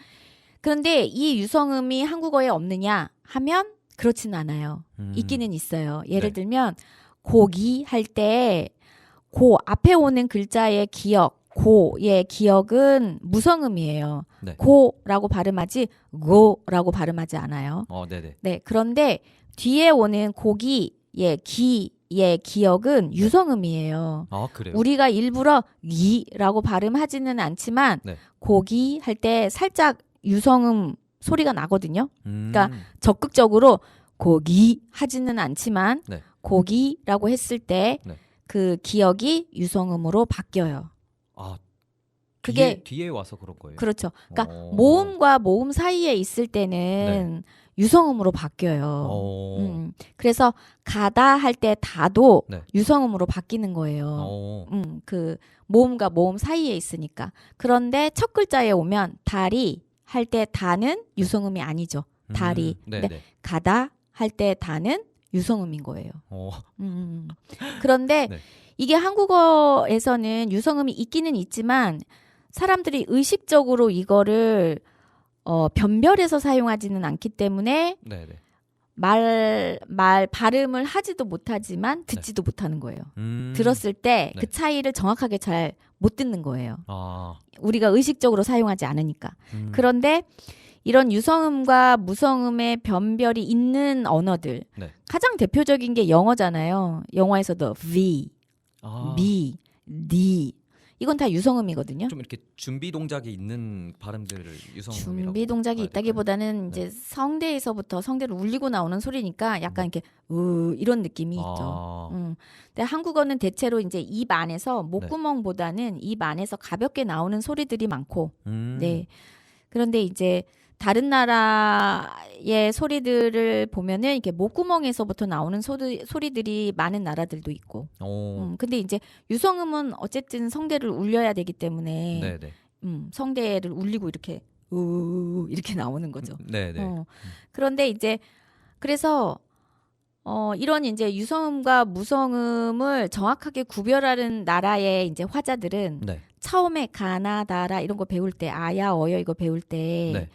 그런데 이 유성음이 한국어에 없느냐 하면 그렇진 않아요. 있기는 있어요. 예를
네.
들면 고기 할 때 고 앞에 오는 글자의 기억, 고의 기억은 무성음이에요.
네.
고라고 발음하지 고라고 발음하지 않아요.
네네.
네, 그런데 뒤에 오는 고기의 기의 기억은 유성음이에요.
그래요?
우리가 일부러 기라고 발음하지는 않지만
네.
고기 할 때 살짝 유성음 소리가 나거든요. 그러니까
음.
적극적으로 고기 하지는 않지만
네.
고기라고 했을 때
네.
그 기억이 유성음으로 바뀌어요. 그게
뒤에 와서 그런 거예요?
그렇죠. 그러니까 모음과 모음 사이에 있을 때는 유성음으로 바뀌어요. 그래서 가다 할 때 다도
네.
유성음으로 바뀌는 거예요. 그 모음과 모음 사이에 있으니까. 그런데 첫 글자에 오면 다리 할 때 다는 유성음이 아니죠. 다리.
네.
근데 가다 할 때 다는 유성음인 거예요.
어.
그런데
네.
이게 한국어에서는 유성음이 있기는 있지만 사람들이 의식적으로 이거를 변별해서 사용하지는 않기 때문에
네네.
말 발음을 하지도 못하지만 듣지도 못하는 거예요. 들었을 때 그
네.
차이를 정확하게 잘 못 듣는 거예요.
아.
우리가 의식적으로 사용하지 않으니까. 그런데 이런 유성음과 무성음의 변별이 있는 언어들
네.
가장 대표적인 게 영어잖아요. 영어에서도 V, B, D 이건 다 유성음이거든요.
좀 이렇게 준비 동작이 있는 발음들을 유성음이라고
준비 동작이
봐야
있다기보다는
될까요?
이제 성대에서부터 성대를 울리고 나오는 소리니까 약간 이렇게 이런 느낌이 있죠. 근데 한국어는 대체로 이제 입 안에서 목구멍보다는 입 안에서 가볍게 나오는 소리들이 많고, 네. 그런데 이제 다른 나라의 소리들을 보면은 이렇게 목구멍에서부터 나오는 소리들이 많은 나라들도 있고. 근데 이제 유성음은 어쨌든 성대를 울려야 되기 때문에
네네.
성대를 울리고 이렇게 이렇게 나오는 거죠.
네네.
그런데 이제 그래서 이런 이제 유성음과 무성음을 정확하게 구별하는 나라의 이제 화자들은
네.
처음에 가나다라 이런 거 배울 때 아야 어여 이거 배울 때
네.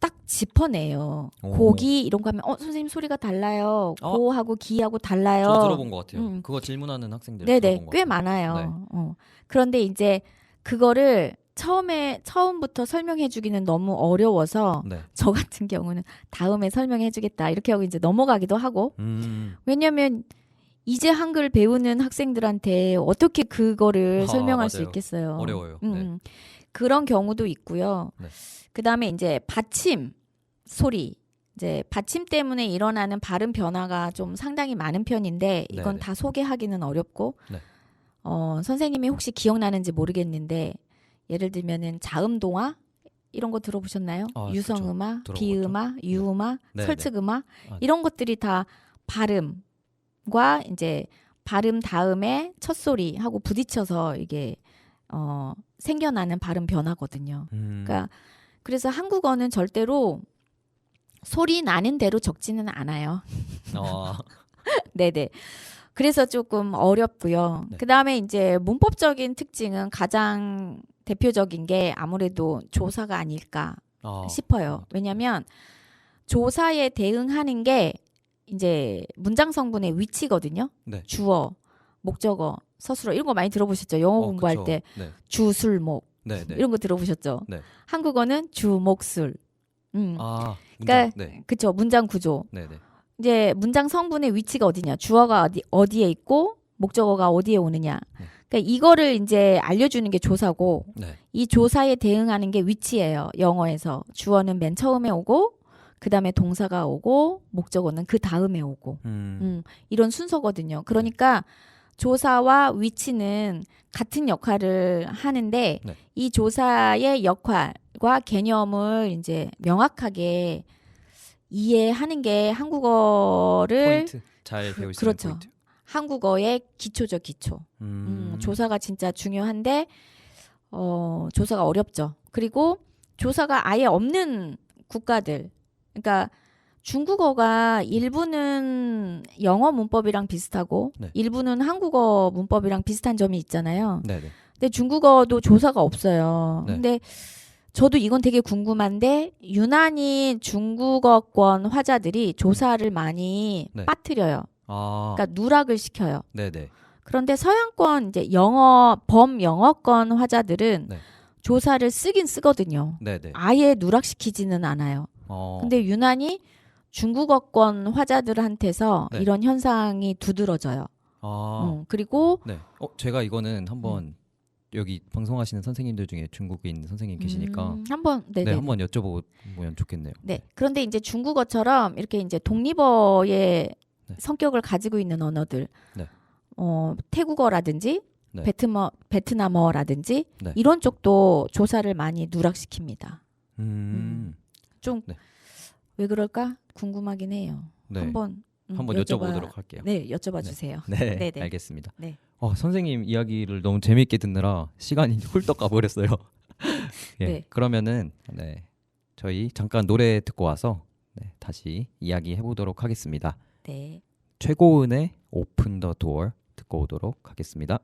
딱 짚어내요.
오.
고기 이런 거 하면 선생님 소리가 달라요.
어?
고하고 기하고 달라요.
저 들어본 것 같아요.
음.
그거 질문하는 학생들
네네
들어본 것
꽤
같아요.
많아요. 그런데 이제 그거를 처음부터 설명해주기는 너무 어려워서
네.
저 같은 경우는 다음에 설명해주겠다 이렇게 하고 이제 넘어가기도 하고 왜냐면 이제 한글 배우는 학생들한테 어떻게 그거를 설명할 수
맞아요.
있겠어요.
어려워요. 네.
그런 경우도 있고요.
네.
그다음에 이제 받침 소리 이제 받침 때문에 일어나는 발음 변화가 좀 상당히 많은 편인데 이건
네네.
다 소개하기는 어렵고
네.
선생님이 혹시 기억나는지 모르겠는데 예를 들면은 자음동화 이런 거 들어보셨나요?
아,
유성음화,
그렇죠.
비음화, 유음화,
네.
설득음화
아,
이런 것들이 다 발음과 이제 발음 다음에 첫 소리하고 부딪혀서 이게 생겨나는 발음 변화거든요. 그러니까 그래서 한국어는 절대로 소리 나는 대로 적지는 않아요. 네네. 그래서 조금 어렵고요.
네.
그다음에 이제 문법적인 특징은 가장 대표적인 게 아무래도 조사가 아닐까 싶어요. 왜냐하면 조사에 대응하는 게 이제 문장 성분의 위치거든요.
네.
주어, 목적어, 서술어 이런 거 많이 들어보셨죠? 영어 공부할
그쵸.
때
네.
주, 술, 목
네, 네.
이런 거 들어보셨죠?
네.
한국어는 주, 목, 술.
문장.
그러니까
네.
그쵸 문장 구조.
네, 네.
이제 문장 성분의 위치가 어디냐, 주어가 어디에 있고 목적어가 어디에 오느냐.
네.
그러니까 이거를 이제 알려주는 게 조사고,
네.
이 조사에 대응하는 게 위치예요. 영어에서 주어는 맨 처음에 오고, 그 다음에 동사가 오고, 목적어는 그 다음에 오고, 이런 순서거든요. 그러니까 조사와 위치는 같은 역할을 하는데
네.
이 조사의 역할과 개념을 이제 명확하게 이해하는 게 한국어를
포인트 잘 배울 수
그렇죠.
있는 포인트.
한국어의 기초죠, 기초. 조사가 진짜 중요한데 조사가 어렵죠. 그리고 조사가 아예 없는 국가들, 그러니까 중국어가 일부는 영어 문법이랑 비슷하고
네.
일부는 한국어 문법이랑 비슷한 점이 있잖아요.
네, 네.
근데 중국어도 조사가 없어요.
네.
근데 저도 이건 되게 궁금한데 유난히 중국어권 화자들이 조사를 많이
네.
빠뜨려요.
아.
그러니까 누락을 시켜요.
네, 네.
그런데 서양권 이제 범영어권 화자들은
네.
조사를 쓰긴 쓰거든요.
네, 네.
아예 누락시키지는 않아요. 근데 유난히 중국어권 화자들한테서
네.
이런 현상이 두드러져요. 그리고
네. 제가 이거는 한번 여기 방송하시는 선생님들 중에 중국인 선생님 계시니까
한번
네, 한번 여쭤보면 좋겠네요.
네. 그런데 이제 중국어처럼 이렇게 이제 독립어의
네.
성격을 가지고 있는 언어들,
네.
태국어라든지
네.
베트남어라든지
네.
이런 쪽도 조사를 많이 누락시킵니다. 좀 왜 그럴까 궁금하긴 해요.
네.
한번
여쭤보도록 할게요.
네, 여쭤봐 주세요.
네,
네네.
알겠습니다.
네.
선생님 이야기를 너무 재미있게 듣느라 시간이 훌떡 가버렸어요. 예,
네.
그러면은 저희 잠깐 노래 듣고 와서 다시 이야기 해보도록 하겠습니다.
네.
최고은의 Open the Door 듣고 오도록 하겠습니다.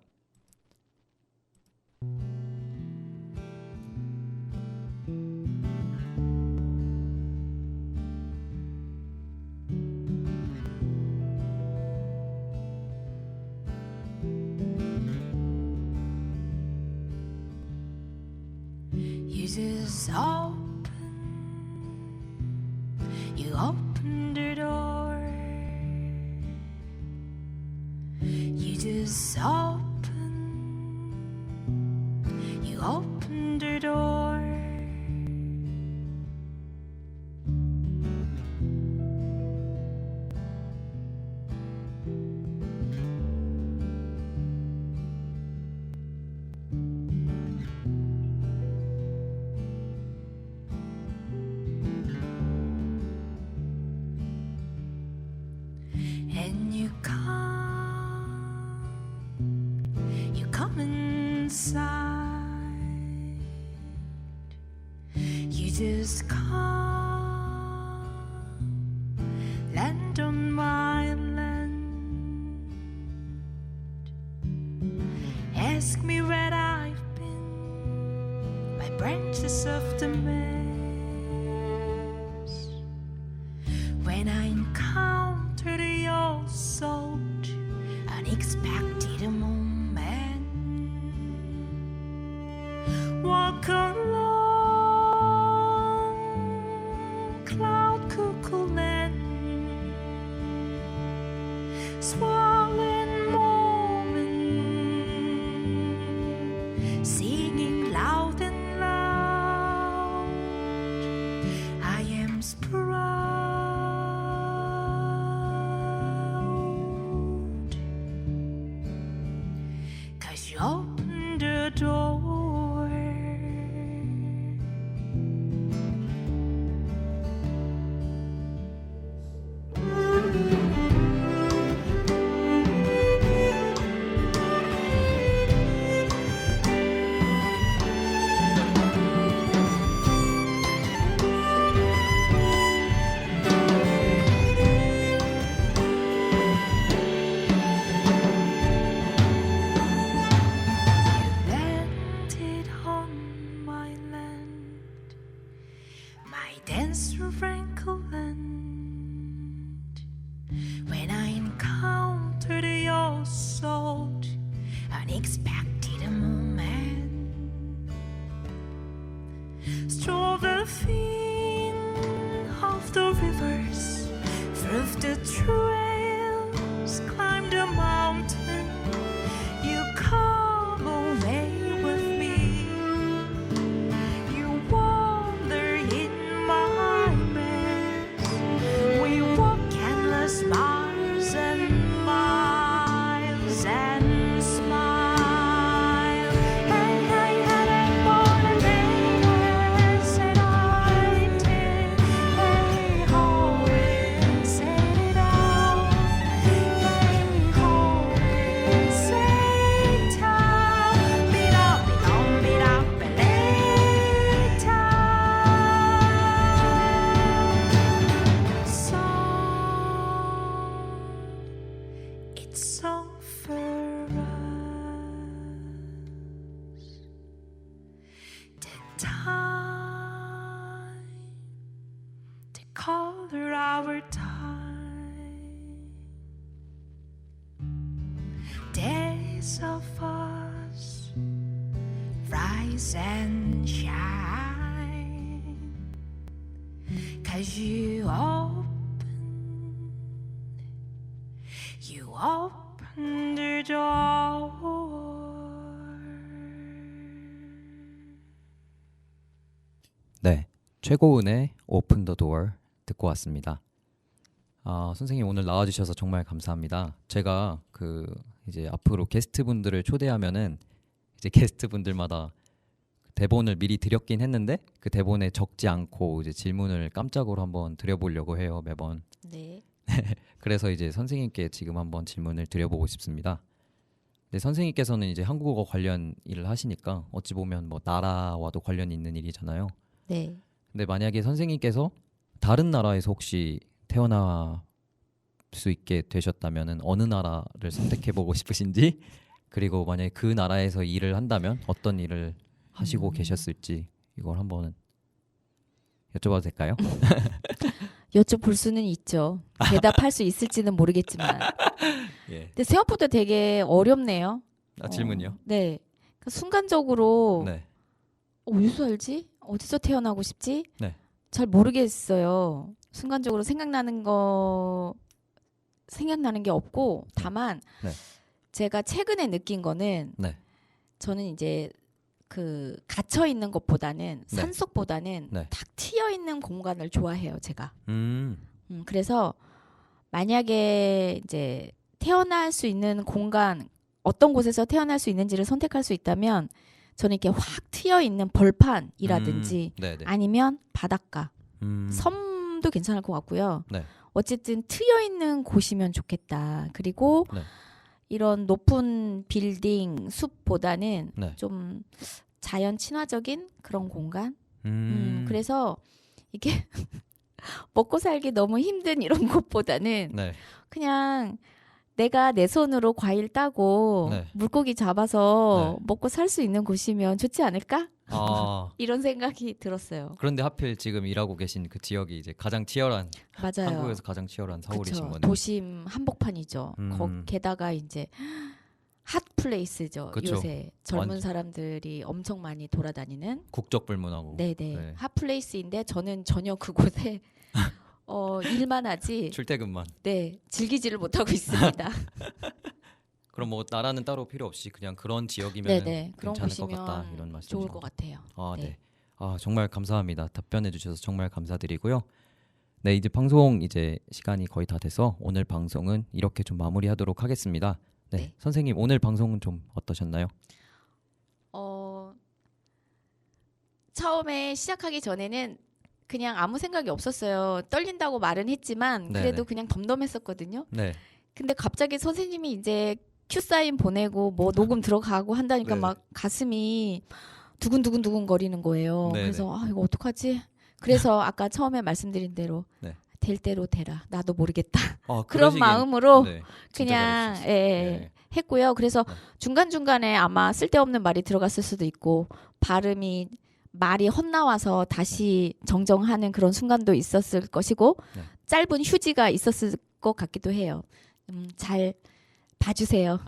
You just opened the door. You just opened the door. And you come inside. You just come, land on my
ask me where I've been by branches of the maze. When I encountered your so unexpected moment, walk along cloud cuckoo land, swollen moment, singing loud and loud. I am proud, 'cause you opened the door. Landed on my land, my dancer wrinkle land. When I encountered your soul, unexpected moment, strolled the fin of the rivers, through the trails, climbed the mountain. You come away with me. You wander in my maze. We walk endless miles and miles and smile. And I hadn't born a day said I did. Hey ho, said it all. Hey ho, say town. Beat up, and lay town. Song, it's song for us. The time, the color our time. Days of us rise and shine, 'cause you open the door.
네, 최고은의 Open the Door 듣고 왔습니다. 선생님 오늘 나와주셔서 정말 감사합니다. 제가 이제 앞으로 게스트분들을 초대하면은 이제 게스트분들마다 대본을 미리 드렸긴 했는데 그 대본에 적지 않고 이제 질문을 깜짝으로 한번 드려보려고 해요, 매번.
네.
그래서 이제 선생님께 지금 한번 질문을 드려보고 싶습니다. 근데 선생님께서는 이제 한국어 관련 일을 하시니까 어찌 보면 뭐 나라와도 관련이 있는 일이잖아요.
네.
근데 만약에 선생님께서 다른 나라에서 혹시 태어날 수 있게 되셨다면 어느 나라를 선택해보고 싶으신지, 그리고 만약에 그 나라에서 일을 한다면 어떤 일을 하시고 계셨을지 이걸 한번 여쭤봐도 될까요?
여쭤볼 수는 있죠. 대답할 수 있을지는 모르겠지만.
예.
근데 생각보다 되게 어렵네요.
질문이요?
네. 그러니까 순간적으로
네.
어디서 알지? 어디서 태어나고 싶지?
네.
잘 모르겠어요. 순간적으로 생각나는 게 없고, 다만
네.
제가 최근에 느낀 거는
네.
저는 이제 갇혀 있는 것보다는
네.
산속보다는
네.
탁 트여 있는 공간을 좋아해요, 제가.
음.
그래서 만약에 이제 태어날 수 있는 공간, 어떤 곳에서 태어날 수 있는지를 선택할 수 있다면 저는 이렇게 확 트여 있는 벌판이라든지
네네.
아니면 바닷가,
음.
섬도 괜찮을 것 같고요.
네.
어쨌든 트여 있는 곳이면 좋겠다. 그리고
네.
이런 높은 빌딩, 숲보다는
네.
좀 자연 친화적인 그런 공간.
음.
그래서 이게 먹고 살기 너무 힘든 이런 곳보다는
네.
그냥 내가 내 손으로 과일 따고
네.
물고기 잡아서
네.
먹고 살 수 있는 곳이면 좋지 않을까?
아,
이런 생각이 들었어요.
그런데 하필 지금 일하고 계신 그 지역이 이제 가장 치열한
맞아요.
한국에서 가장 치열한 서울이신
그쵸.
거네요.
도심 한복판이죠.
음.
게다가 이제 핫 플레이스죠.
그쵸.
요새 젊은
완전.
사람들이 엄청 많이 돌아다니는.
국적 불문하고
네네.
네.
핫 플레이스인데 저는 전혀 그곳에 일만 하지.
출퇴근만.
네, 즐기지를 못하고 있습니다.
그럼 뭐 나라는 따로 필요 없이 그냥 그런 지역이면
네네. 그런
괜찮을 것 같다
곳이면
이런 말씀이신
좋을
거죠?
것 같아요.
아,
네.
네. 아, 정말 감사합니다. 답변해 주셔서 정말 감사드리고요. 네, 이제 방송 이제 시간이 거의 다 돼서 오늘 방송은 이렇게 좀 마무리하도록 하겠습니다. 네,
네.
선생님 오늘 방송은 좀 어떠셨나요?
처음에 시작하기 전에는 그냥 아무 생각이 없었어요. 떨린다고 말은 했지만 그래도
네네.
그냥 덤덤했었거든요.
네,
근데 갑자기 선생님이 이제 큐 사인 보내고 뭐 녹음 들어가고 한다니까
네네.
막 가슴이 두근두근 거리는 거예요.
네네.
그래서 이거 어떡하지? 그래서 아까 처음에 말씀드린 대로
네.
될 대로 되라. 나도 모르겠다.
그런
그런 마음으로
네, 진짜
그냥
잘해주셨어요. 네.
했고요. 그래서
네.
중간중간에 아마 쓸데없는 말이 들어갔을 수도 있고 말이 헛나와서 다시 정정하는 그런 순간도 있었을 것이고
네.
짧은 휴지가 있었을 것 같기도 해요. 잘 봐주세요.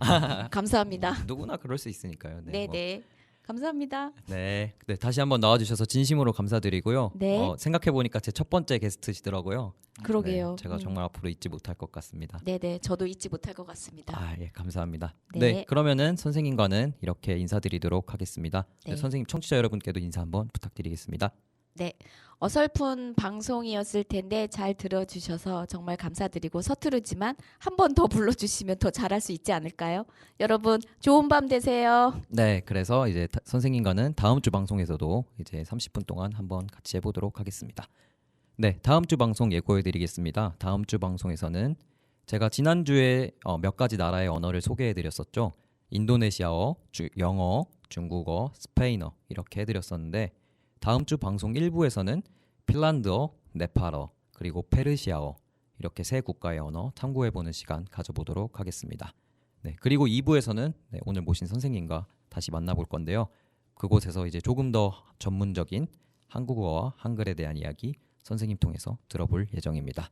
감사합니다.
누구나 그럴 수 있으니까요. 네,
네네. 감사합니다.
네, 다시 한번 나와주셔서 진심으로 감사드리고요.
네.
생각해보니까 제 첫 번째 게스트시더라고요.
그러게요.
네, 제가 정말 앞으로 잊지 못할 것 같습니다.
네네. 저도 잊지 못할 것 같습니다.
아, 예, 감사합니다.
네.
네, 그러면은 선생님과는 이렇게 인사드리도록 하겠습니다. 네,
네.
선생님, 청취자 여러분께도 인사 한번 부탁드리겠습니다.
네. 어설픈 방송이었을 텐데 잘 들어주셔서 정말 감사드리고 서투르지만 한 번 더 불러주시면 더 잘할 수 있지 않을까요? 여러분 좋은 밤 되세요.
네, 그래서 이제 선생님과는 다음 주 방송에서도 이제 30분 동안 한번 같이 해보도록 하겠습니다. 네, 다음 주 방송 예고해드리겠습니다. 다음 주 방송에서는 제가 지난주에 몇 가지 나라의 언어를 소개해드렸었죠. 인도네시아어, 영어, 중국어, 스페인어 이렇게 해드렸었는데 다음 주 방송 1부에서는 핀란드어, 네팔어, 그리고 페르시아어 이렇게 세 국가의 언어 탐구해보는 시간 가져보도록 하겠습니다. 네, 그리고 2부에서는 오늘 모신 선생님과 다시 만나볼 건데요. 그곳에서 이제 조금 더 전문적인 한국어와 한글에 대한 이야기 선생님 통해서 들어볼 예정입니다.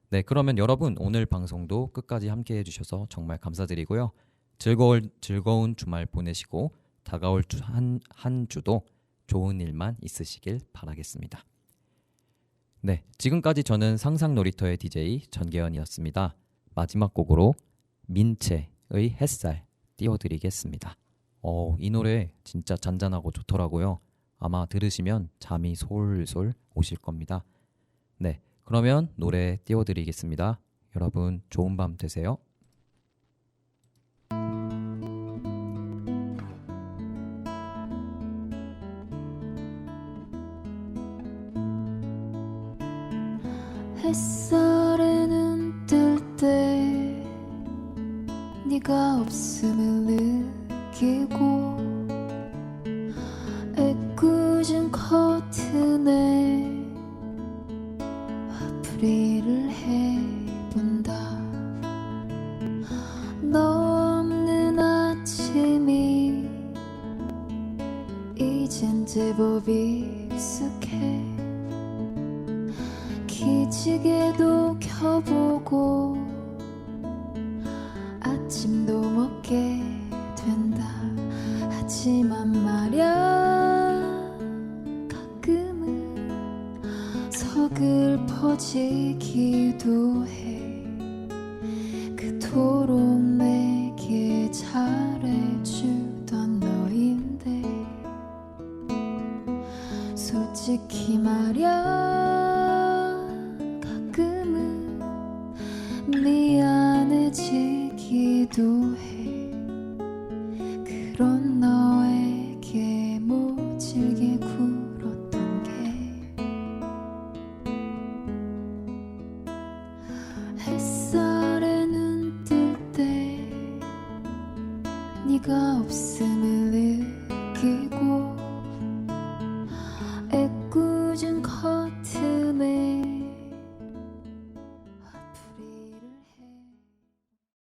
네, 그러면 여러분 오늘 방송도 끝까지 함께 해주셔서 정말 감사드리고요. 즐거운 주말 보내시고 다가올 한 주도 좋은 일만 있으시길 바라겠습니다. 네, 지금까지 저는 상상놀이터의 DJ 전계현이었습니다. 마지막 곡으로 민채의 햇살 띄워드리겠습니다. 이 노래 진짜 잔잔하고 좋더라고요. 아마 들으시면 잠이 솔솔 오실 겁니다. 네, 그러면 노래 띄워드리겠습니다. 여러분 좋은 밤 되세요.
햇살에 눈 뜰 때 네가 없음을 느끼고 애꿎은 커튼에 화풀이를 해본다. 너 없는 아침이 이젠 제법 익숙해. 기지개도 켜보고 아침도 먹게 된다. 하지만 말야 가끔은 서글퍼지기도 해. 그토록 내게 잘해주던 너인데 솔직히 말야 가끔은 미안해지기도 해. 그런 너에게 모질게 굴었던 게 햇살에 눈 뜰 때 네가 없음을 느끼고